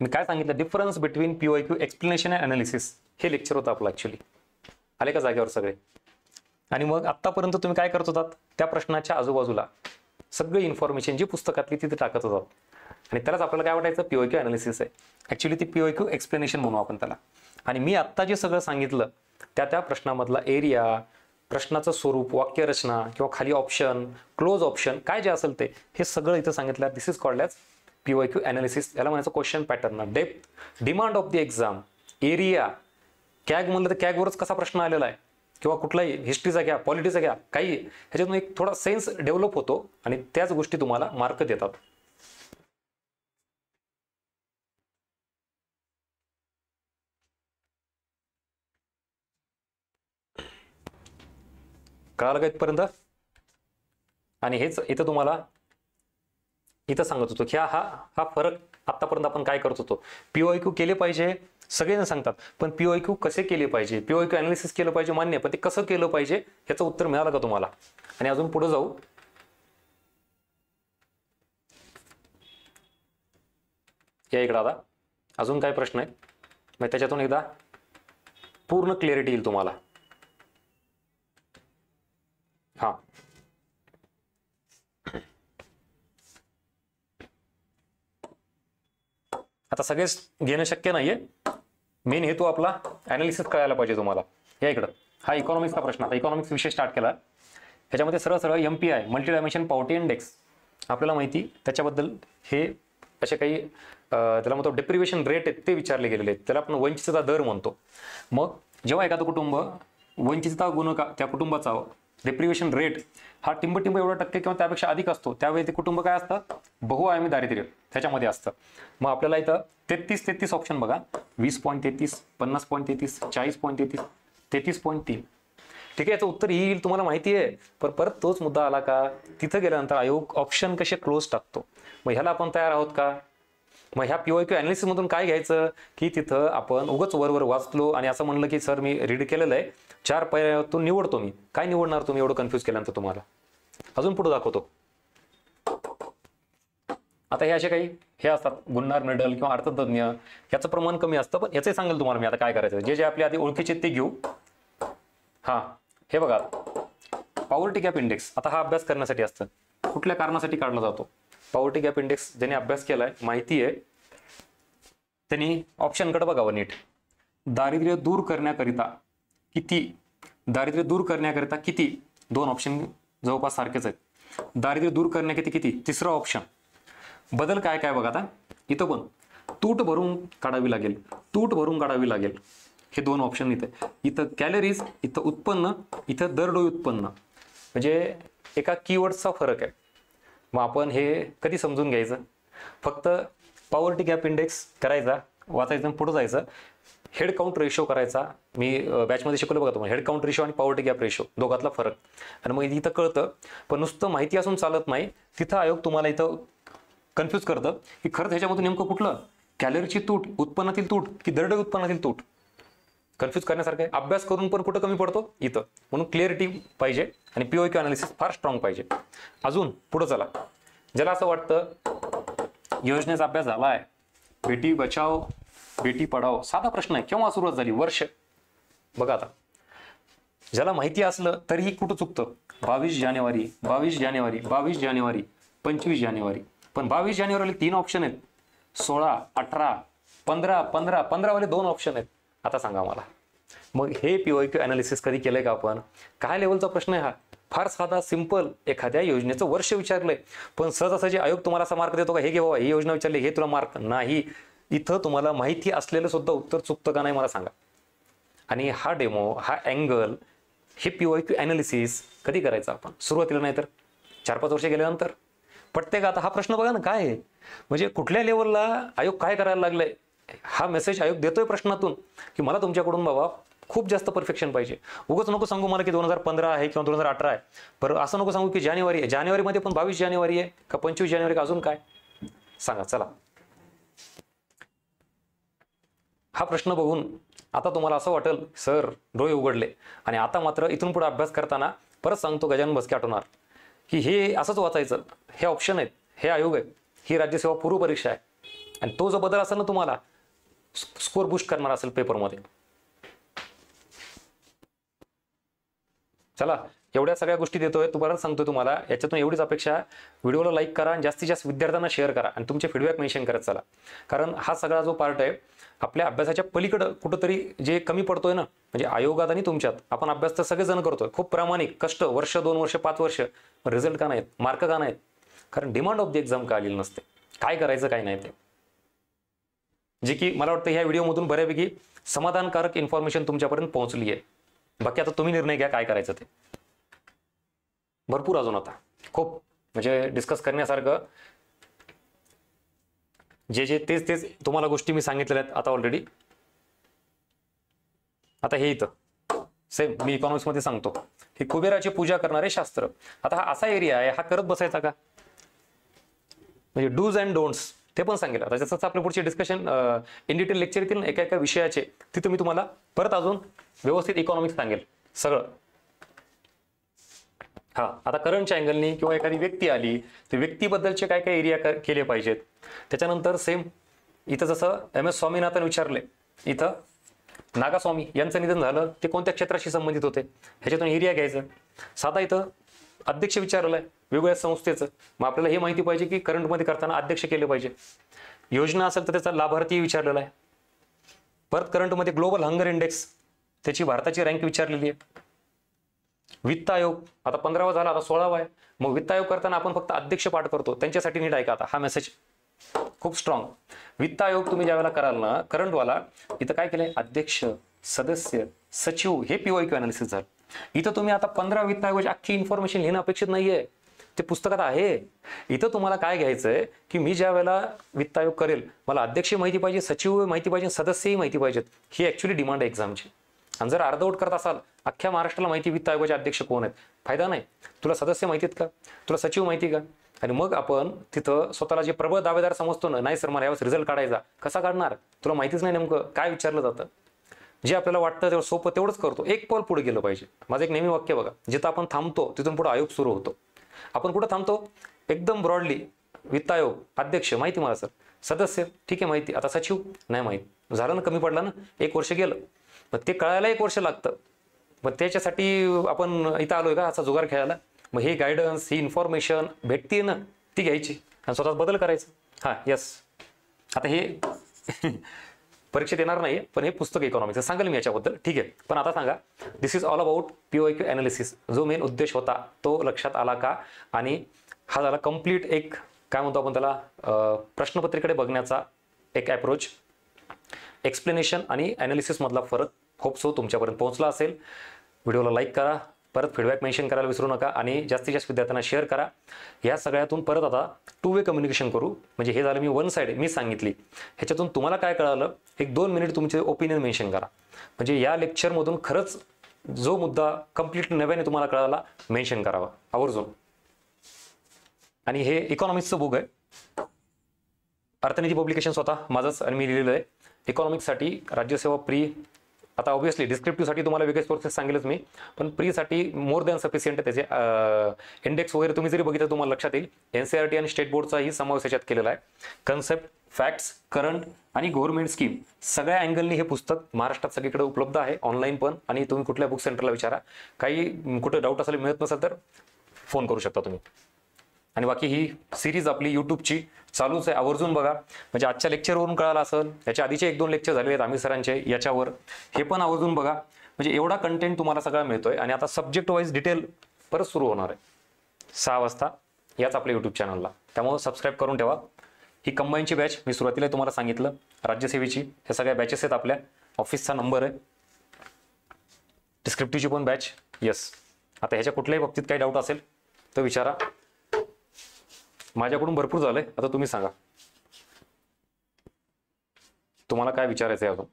मी काय सांगितलं, difference between PYQ explanation and analysis, हे लेक्चर होतं आपलं ऍक्च्युली. आले का जागेवर सगळे? आणि मग आत्तापर्यंत तुम्ही काय करत होतात, त्या प्रश्नाच्या आजूबाजूला सगळी इन्फॉर्मेशन जी पुस्तकातली तिथे टाकत होतात, आणि त्यालाच आपल्याला काय वाटायचं, पीओक्यू अनालिसिस आहे. ऍक्च्युली ती पीओक्यू एक्सप्लेनेशन म्हणू आपण त्याला. आणि मी आत्ता जे सगळं सांगितलं त्या प्रश्नामधला एरिया, प्रश्नाचं स्वरूप, वाक्यरचना किंवा खाली ऑप्शन, क्लोज ऑप्शन, काय जे असेल ते हे सगळं इथं सांगितलं. दिस इज कॉल्ड ॲज पीओक्यू अनालिसिस. याला म्हणायचं question pattern, depth, demand of the exam, area. CAG म्हणलं तर कॅगवरच कसा प्रश्न आलेला आहे, किंवा कुठलाही हिस्ट्रीचा घ्या, पॉलिटीचा घ्या, काही ह्याच्यातून एक थोडा सेन्स डेव्हलप होतो आणि त्याच गोष्टी तुम्हाला मार्क देतात. कळालं का इथपर्यंत? आणि हेच इथं तुम्हाला इथं सांगत होतो की हा फरक आतापर्यंत आपण काय करत होतो. पीओक्यू केले पाहिजे सगळेजण सांगतात, पण पीओक्यू कसे केले पाहिजे, पीओक्यू अनालिसिस केलं पाहिजे मान्य, पण ते कसं केलं पाहिजे ह्याचं उत्तर मिळालं का तुम्हाला? आणि अजून पुढे जाऊ. या इकडं आता अजून काय प्रश्न आहेत, मग त्याच्यातून एकदा पूर्ण क्लॅरिटी येईल तुम्हाला. हा, आता सगळेच घेणं शक्य नाहीये. मेन हेतू आपला अनालिसिस कळायला पाहिजे तुम्हाला. या इकडं हा इकॉनॉमिक्सचा प्रश्न. आता इकॉनॉमिक्स विषय स्टार्ट केला, ह्याच्यामध्ये सरळ MPI, multi dimension poverty index आपल्याला माहिती, त्याच्याबद्दल हे असे काही त्याला म्हणतो डेप्रिवेशन रेट आहेत ते विचारले गेलेले आहेत. त्याला आपण वंचितता दर म्हणतो. मग जेव्हा एखादं कुटुंब वंचितता गुणका त्या कुटुंबाचा डेप्रिवेशन रेट हा टिंब एवढा टक्के किंवा त्यापेक्षा अधिक असतो, त्यावेळी ते कुटुंब काय असतं, बहुआयामी दारिद्र्य त्याच्यामध्ये असतं. मग आपल्याला इथं 33 ऑप्शन बघा, 20.33, 50.33, 40.33, 33.3. ठीक आहे, याचं उत्तर येईल तुम्हाला माहिती आहे. पण परत तोच मुद्दा आला का, तिथं गेल्यानंतर आयोग ऑप्शन कसे क्लोज टाकतो. मग ह्याला आपण तयार आहोत का? मग ह्या पीओक्यू अनालिसिस मधून काय घ्यायचं की तिथं आपण उगाच वरवर वाचलो आणि असं म्हणलं की सर मी रीड केलेलं आहे, 4 पर्यायातून निवडतो मी. काय निवडणार तुम्ही एवढं कन्फ्युज केल्यानंतर? तुम्हाला अजून पुढे दाखवतो. आता हे असे काही हे असतात गुन्हार मेडल किंवा अर्थतज्ञ, याचं प्रमाण कमी असतं, पण याचे सांगेल तुम्हाला मी आता काय करायचं. जे आपले आधी ओळखीचे ते घेऊ. हा, हे बघा पॉवर्टी गॅप इंडेक्स. आता हा अभ्यास करण्यासाठी असतं, कुठल्या कारणासाठी काढला जातो पॉवर्टी गॅप इंडेक्स. ज्याने अभ्यास केलाय माहिती आहे त्यांनी ऑप्शनकडे बघावं नीट. दारिद्र्य दूर करण्याकरिता किती, दारिद्र्य दूर करण्याकरिता किती, 2 ऑप्शन जवळपास सारखेच आहेत. दारिद्र्य दूर करण्याकरिता किती, तिसरा ऑप्शन. बदल काय काय बघा. आता इथं पण तूट भरून काढावी लागेल, तूट भरून काढावी लागेल, हे 2 ऑप्शन इथं कॅलरीज, इथं उत्पन्न, इथं दरडोई उत्पन्न. म्हणजे एका कीवर्डचा फरक आहे. मग आपण हे कधी समजून घ्यायचं, फक्त पॉवर्टी गॅप इंडेक्स करायचा, वाचायचं, पुढे जायचं. हेड काउंट रेशो करायचा. मी बॅचमध्ये शिकवलं बघा तुम्हाला, हेड काउंट रेशो आणि पॉवर्टी गॅप रेशो दोघातला फरक. आणि मग इथं कळतं. पण नुसतं माहिती असून चालत नाही, तिथं आयोग तुम्हाला इथं कन्फ्यूज करतं की खरंच ह्याच्यामधून नेमकं कुठलं, कॅलरीची तूट, उत्पन्नातील तूट की दरडोई उत्पन्नातील तूट. कन्फ्यूज करण्यासारखं आहे. अभ्यास करून पण कुठं कमी पडतो इथं. म्हणून क्लिअरिटी पाहिजे आणि पीओक्यू अनालिसिस फार स्ट्रॉंग पाहिजे. अजून पुढे चला. ज्याला असं वाटतं योजनेचा अभ्यास झालाय, बेटी बचाव बेटी पढाओ, साधा प्रश्न आहे, केव्हा सुरुवात झाली, वर्ष बघा. आता ज्याला माहिती असलं तरीही कुठं चुकतं. 22 जानेवारी, 22 जानेवारी, 22 जानेवारी, 25 जानेवारी. पण 22 जानेवारीला 3 ऑप्शन आहेत, 16, 18, 15, 15 वाले 2 ऑप्शन आहेत. आता सांगा मला, मग हे PYQ अनालिसिस कधी केलंय का आपण? काय लेवलचा प्रश्न आहे हा? फार साधा सिंपल, एखाद्या योजनेचं वर्ष विचारलंय, पण सहजासहजी आयोग तुम्हाला असा मार्क देतो का हे घे बाबा ही योजना विचारली हे तुला मार्क नाही. इथं तुम्हाला माहिती असलेलं सुद्धा उत्तर चुकतं का नाही मला सांगा. आणि हा डेमो, हा अँगल, हे PYQ अनालिसिस कधी करायचं आपण? सुरुवातीला नाही तर 4-5 वर्ष गेल्यानंतर पटते का? आता हा प्रश्न बघा ना काय आहे, म्हणजे कुठल्या लेवलला आयोग काय करायला लागलाय. हा मेसेज आयोग देतोय प्रश्नातून की मला तुमच्याकडून बाबा खूप जास्त परफेक्शन पाहिजे. उगाच नको सांगू मला की 2015 आहे किंवा 2018 आहे, पण असं नको सांगू की जानेवारी आहे. जानेवारीमध्ये पण 22 जानेवारी आहे का 25 जानेवारी का अजून काय सांगा. चला, हा प्रश्न बघून आता तुम्हाला असं वाटेल सर डोळे उघडले. आणि आता मात्र इथून पुढे अभ्यास करताना परत सांगतो गजानन भस्के आठवणार की हे असंच वाचायचं, हे ऑप्शन आहेत, हे आयोग आहे, ही राज्यसेवा पूर्व परीक्षा आहे. आणि तो जो बदल असेल ना तुम्हाला स्कोर बूस्ट करणार असेल पेपरमध्ये. चला, एवढ्या सगळ्या गोष्टी देतोय, परत सांगतोय तुम्हाला, याच्यातून एवढीच अपेक्षा, व्हिडिओला लाईक करा आणि जास्तीत जास्त विद्यार्थ्यांना शेअर करा आणि तुमचे फीडबॅक मेन्शन करत चला. कारण हा सगळा जो पार्ट आहे आपल्या अभ्यासाच्या पलीकडं कुठंतरी जे कमी पडतोय ना, म्हणजे आयोगात आणि तुमच्यात, आपण अभ्यास तर सगळेजण करतोय खूप प्रामाणिक कष्ट, वर्ष 2 वर्ष 5 वर्ष, रिझल्ट का नाहीत, मार्क का नाहीत? कारण डिमांड ऑफ द एक्झाम का आलेली नसते, काय करायचं काय नाही ते. जे की मला वाटतं ह्या व्हिडिओमधून बऱ्यापैकी समाधानकारक इन्फॉर्मेशन तुमच्यापर्यंत पोहोचली आहे. बाकी आता तुम्ही निर्णय घ्या काय करायचं ते. भरपूर अजून आता खूप म्हणजे डिस्कस करण्यासारखं, जे तेच तुम्हाला गोष्टी मी सांगितलेल्या आहेत आता ऑलरेडी. आता हे इथं सेम मी इकॉनॉमिक्स मध्ये सांगतो, हे कुबेराची पूजा करणारे शास्त्र. आता हा असा एरिया आहे, हा करत बसायचा का? म्हणजे डूज अँड डोंट्स ते पण सांगेल. आता जसं आपल्या पुढचे डिस्कशन इन डिटेल लेक्चर येतील एका एका विषयाचे, तिथे मी तुम्हाला परत अजून व्यवस्थित इकॉनॉमिक्स सांगेल सगळं. हा, आता करंटच्या अँगलनी किंवा एखादी व्यक्ती आली तर व्यक्तीबद्दलचे काय काय एरिया केले पाहिजेत. त्याच्यानंतर सेम इथं जसं MS स्वामीनाथन विचारले, इथं नागास्वामी यांचं निधन झालं, ते कोणत्या क्षेत्राशी संबंधित होते ह्याच्यातून एरिया घ्यायचं. साधा इथं अध्यक्ष विचारलंय वेगवेगळ्या संस्थेचं, मग आपल्याला हे माहिती पाहिजे की करंटमध्ये करताना अध्यक्ष केले पाहिजे. योजना असेल तर त्याचा लाभार्थी विचारलेला आहे. परत करंटमध्ये ग्लोबल हंगर इंडेक्स, त्याची भारताची रँक विचारलेली आहे. वित्त आयोग आता 15वा झाला, आता 16वा आहे. मग वित्त आयोग करताना आपण फक्त अध्यक्ष पाठ करतो, त्यांच्यासाठी नीट ऐका आता हा मेसेज खूप स्ट्रॉंग. वित्त आयोग तुम्ही ज्यावेळेला कराल ना करंटवाला, इथं काय केलंय, अध्यक्ष, सदस्य, सचिव, हे PYQ अनालिसिस झालं. इथं तुम्ही आता 15 वित्त आयोगाची अख्खी इन्फॉर्मेशन लिहिणं अपेक्षित नाहीये, ते पुस्तकात आहे. इथं तुम्हाला काय घ्यायचंय की मी ज्या वेळेला वित्त आयोग करेल मला अध्यक्ष माहिती पाहिजे, सचिव माहिती पाहिजे, सदस्यही माहिती पाहिजेत. ही ऍक्च्युली डिमांड आहे एक्झामची. आणि जर अर्धवट करत असाल, अख्ख्या महाराष्ट्राला माहिती वित्त आयोगाचे अध्यक्ष कोण आहेत, फायदा नाही. तुला सदस्य माहिती आहेत का, तुला सचिव माहिती का? आणि मग आपण तिथं स्वतःला जे प्रबळ दावेदार समजतो ना, नाही सर मला यावेळेस रिझल्ट काढायचा, कसा काढणार? तुला माहितीच नाही नेमकं काय विचारलं जातं. जे आपल्याला वाटतं तेवढं सोपं तेवढंच करतो, एक पाऊल पुढे गेलं पाहिजे. माझं एक नेहमी वाक्य बघा, जिथं आपण थांबतो तिथून पुढे आयोग सुरू होतो. आपण कुठं थांबतो? एकदम ब्रॉडली, वित्त आयोग, अध्यक्ष माहिती मला सर, सदस्य ठीक आहे माहिती, आता सचिव नाही माहिती, झालं ना, कमी पडला ना, 1 वर्ष गेलं. मग ते कळायला 1 वर्ष लागतं. मग त्याच्यासाठी आपण इथं आलोय का असा जुगार खेळायला? मग हे गायडन्स, ही इन्फॉर्मेशन भेटते ना, ती घ्यायची आणि स्वतःच बदल करायचं. हा यस, आता हे परीक्षेत येणार नाही, पण हे पुस्तक इकॉनॉमिक्स सांगेल मी याच्याबद्दल, ठीक आहे. पण आता सांगा, this is all about PYQ analysis. जो मेन उद्देश होता तो लक्षात आला का? आणि हा झाला कम्प्लीट एक काय म्हणतो आपण त्याला, प्रश्नपत्रिकेकडे बघण्याचा एक अप्रोच, एक्सप्लेनेशन आणि अनालिसिस मधला फरक होप सो तुमच्यापर्यंत पोहोचला असेल. व्हिडिओला लाईक करा, परत फीडबॅक मेन्शन करायला विसरू नका आणि जास्तीत जास्त विद्यार्थ्यांना शेअर करा. या सगळ्यातून परत आता 2 वे कम्युनिकेशन करू. म्हणजे हे झालं मी 1 साइड मी सांगितली, ह्याच्यातून तुम्हाला काय कळालं, एक 2 मिनिट तुमचे ओपिनियन मेन्शन करा. म्हणजे या लेक्चरमधून खरंच जो मुद्दा कम्प्लीट नव्याने तुम्हाला कळाला मेन्शन करावा आवर्जून. आणि हे इकॉनॉमिक्सचं बुक आहे, अर्थनीती पब्लिकेशन स्वतः माझंच आणि मी लिहिलेलं आहे. इकॉनॉमिक्ससाठी राज्यसेवा प्री, आता ऑब्व्हियसली डिस्क्रिप्टिव्हसाठी तुम्हाला वेगळे सोर्सेस सांगेलच मी, पण प्रीसाठी मोर दॅन सफिशियंट आहे. त्याचे इंडेक्स वगैरे तुम्ही जरी बघितलं तुम्हाला लक्षात येईल. NCERT आणि स्टेट बोर्डचाही समावेश याच्यात केलेला आहे. कन्सेप्ट फॅक्ट्स, करंट आणि गव्हर्नमेंट स्कीम सगळ्या अँगलनी हे पुस्तक महाराष्ट्रात सगळीकडे उपलब्ध आहे, ऑनलाईन पण, आणि तुम्ही कुठल्या बुक सेंटरला विचारा. काही कुठे डाऊट असेल, मिळत नसेल तर फोन करू शकता तुम्ही. आणि बाकी ही सिरीज आपली यूट्यूबची चालूच आहे, आवर्जून बघा. म्हणजे आजच्या लेक्चरवरून कळालं असेल, याच्या आधीचे 1-2 लेक्चर झाले आहेत आमिर सरांचे याच्यावर, हे पण आवर्जून बघा. म्हणजे एवढा कंटेंट तुम्हाला सगळा मिळतोय. आणि आता सब्जेक्ट वाईज डिटेल परत सुरू होणार आहे 6 वाजता याच आपल्या यूट्यूब चॅनलला. त्यामुळे सबस्क्राईब करून ठेवा. ही कंबाईनची बॅच मी सुरुवातीला तुम्हाला सांगितलं, राज्यसेवेची. ह्या सगळ्या बॅचेस आहेत, आपल्या ऑफिसचा नंबर आहे. डिस्क्रिप्टिव्हची पण बॅच. येस, आता ह्याच्या कुठल्याही बाबतीत काही डाऊट असेल तर विचारा. माझ्याकडून भरपूर झालंय, आता तुम्ही सांगा तुम्हाला काय विचारायचं आहे अजून.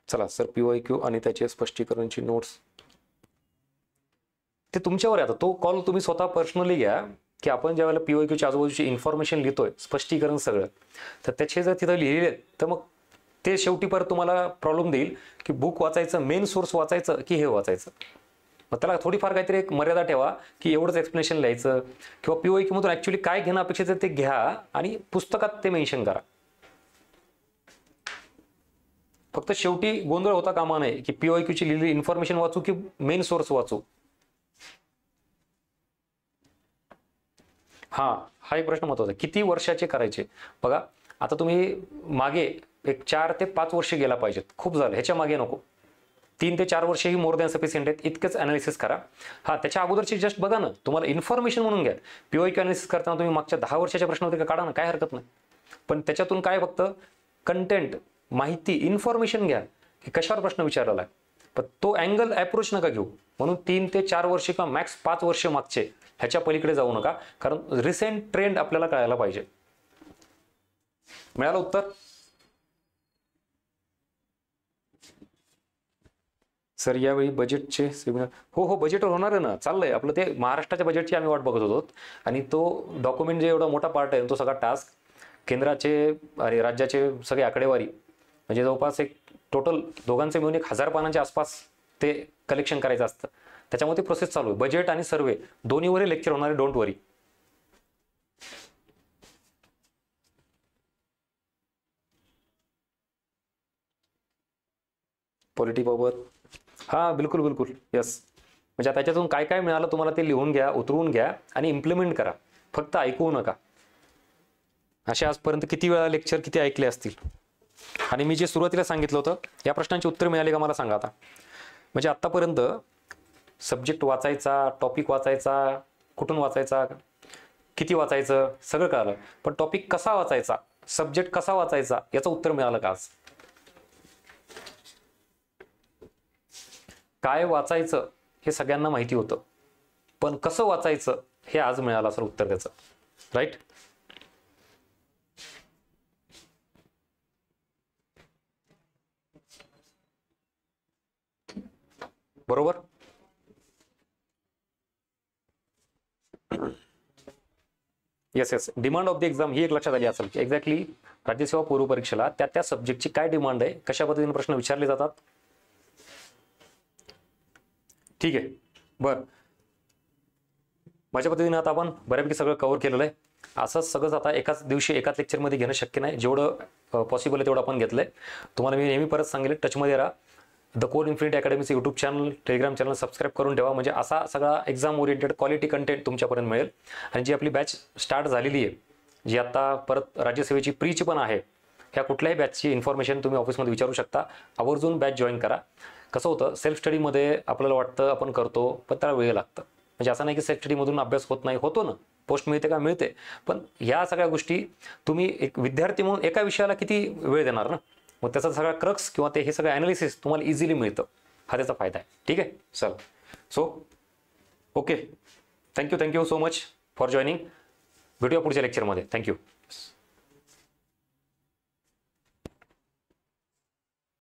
चला सर, PYQ आणि त्याचे स्पष्टीकरणची नोट्स ते तुमच्यावर आहे. आता तो कॉल तुम्ही स्वतः पर्सनली घ्या, की आपण ज्या वेळेला PYQच्या आजूबाजूची इन्फॉर्मेशन लिहितोय, स्पष्टीकरण सगळं, तर त्याचे जर तिथं लिहिले तर मग ते शेवटी परत तुम्हाला प्रॉब्लेम देईल, की बुक वाचायचं, मेन सोर्स वाचायचं की हे वाचायचं. मग त्याला थोडीफार काहीतरी एक मर्यादा ठेवा, की एवढंच एक्सप्लेनेशन लिहायचं, किंवा PYQ मधून ऍक्च्युली काय घेणं अपेक्षित आहे ते घ्या आणि पुस्तकात ते मेन्शन करा. फक्त शेवटी गोंधळ होता कामा नये, की PYQची लिहिलेली इन्फॉर्मेशन वाचू की मेन सोर्स वाचू. हा एक प्रश्न महत्वाचा. किती वर्षाचे करायचे? बघा, आता तुम्ही मागे एक 4 ते 5 वर्ष गेला पाहिजेत, खूप झालं, ह्याच्या मागे नको. 3 ते 4 वर्ष ही मोर दॅन सफिशियंट आहेत. इतकंच अनालिसिस करा. त्याच्या अगोदरची जस्ट बघा ना, तुम्हाला इन्फॉर्मेशन म्हणून घ्या. PYQ अनालिसिस करताना तुम्ही मागच्या 10 वर्षाच्या प्रश्न काढा ना, काय हरकत नाही. पण त्याच्यातून काय, फक्त कंटेंट, माहिती, इन्फॉर्मेशन घ्या, की कशावर प्रश्न विचारलेला आहे. पण तो अँगल अप्रोच नका घेऊ. म्हणून 3 ते 4 वर्ष किंवा मॅक्स 5 वर्ष मागचे, ह्याच्या पलीकडे जाऊ नका, कारण रिसेंट ट्रेंड आपल्याला कळायला पाहिजे. मिळालं उत्तर? सर यावेळी बजेटचे सेमिनार? हो, बजेटवर होणार आहे ना, चाललंय आपलं. ते महाराष्ट्राच्या बजेटची आम्ही वाट बघत होतो, आणि तो डॉक्युमेंट जे एवढा मोठा पार्ट आहे, तो सगळा टास्क केंद्राचे आणि राज्याचे सगळे आकडेवारी, म्हणजे जवळपास एक टोटल दोघांचे मिळून 1000 पानांच्या आसपास ते कलेक्शन करायचं असतं. त्याच्यामध्ये ते प्रोसेस चालू आहे. बजेट आणि सर्वे दोन्हीवरही लेक्चर होणार आहे, डोंट वरी. पॉलिटी बाबत बिलकुल यस. म्हणजे त्याच्यातून काय काय मिळालं तुम्हाला ते लिहून घ्या, उतरवून घ्या आणि इम्प्लिमेंट करा. फक्त ऐकू नका. असे आजपर्यंत किती वेळा लेक्चर किती ऐकले असतील. आणि मी जे सुरुवातीला सांगितलं होतं, या प्रश्नांची उत्तर मिळाली का मला सांगा आता. म्हणजे आतापर्यंत सब्जेक्ट वाचायचा, टॉपिक वाचायचा, कुठून वाचायचा, किती वाचायचं, सगळं कळालं. पण टॉपिक कसा वाचायचा, सब्जेक्ट कसा वाचायचा, याचं उत्तर मिळालं का आज? काय वाचायचं हे सगळ्यांना माहिती होतं, पण कसं वाचायचं हे आज मिळालं असेल उत्तर त्याचं. राईट? बरोबर? Yes. Demand of the exam ही एक लक्षात आली असेल, की एक्झॅक्टली राज्यसेवा पूर्व परीक्षेला त्या सब्जेक्टची काय डिमांड आहे, कशा पद्धतीने प्रश्न विचारले जातात. ठीक आहे, बरं. माझ्या पद्धतीने आता आपण बऱ्यापैकी सगळं कव्हर केलेलं आहे. असंच सगळंच आता एकाच दिवशी एकाच लेक्चरमध्ये घेणं शक्य नाही. जेवढं पॉसिबल आहे तेवढं आपण घेतलंय. तुम्हाला मी नेहमी परत सांगेल, टचमध्ये राहा. द कोड इन्फिनिटी अकॅडमीचं YouTube channel, Telegram channel subscribe करून ठेवा. म्हणजे असा सगळा एक्झाम ओरिएंटेड क्वालिटी कंटेंट तुमच्यापर्यंत मिळेल. आणि जी आपली बॅच स्टार्ट झालेली आहे, जी आता परत राज्यसेवेची प्रीची पण आहे, ह्या कुठल्याही बॅचची इन्फॉर्मेशन तुम्ही ऑफिसमध्ये विचारू शकता. आवर्जून बॅच जॉईन करा. कसं होतं, सेल्फ स्टडीमध्ये आपल्याला वाटतं आपण करतो, पण त्याला वेळ लागतं. म्हणजे असं नाही की सेल्फ स्टडीमधून अभ्यास होत नाही, होतो ना, पोस्ट मिळते का, मिळते. पण ह्या सगळ्या गोष्टी तुम्ही एक विद्यार्थी म्हणून एका विषयाला किती वेळ देणार ना. मग त्याचा सगळा क्रक्स किंवा हे सगळं ॲनालिसिस तुम्हाला इझिली मिळतं. हा त्याचा फायदा आहे. ठीक आहे, चल. So okay, thank you so much for joining. भेटूया पुढच्या लेक्चरमध्ये. थँक्यू.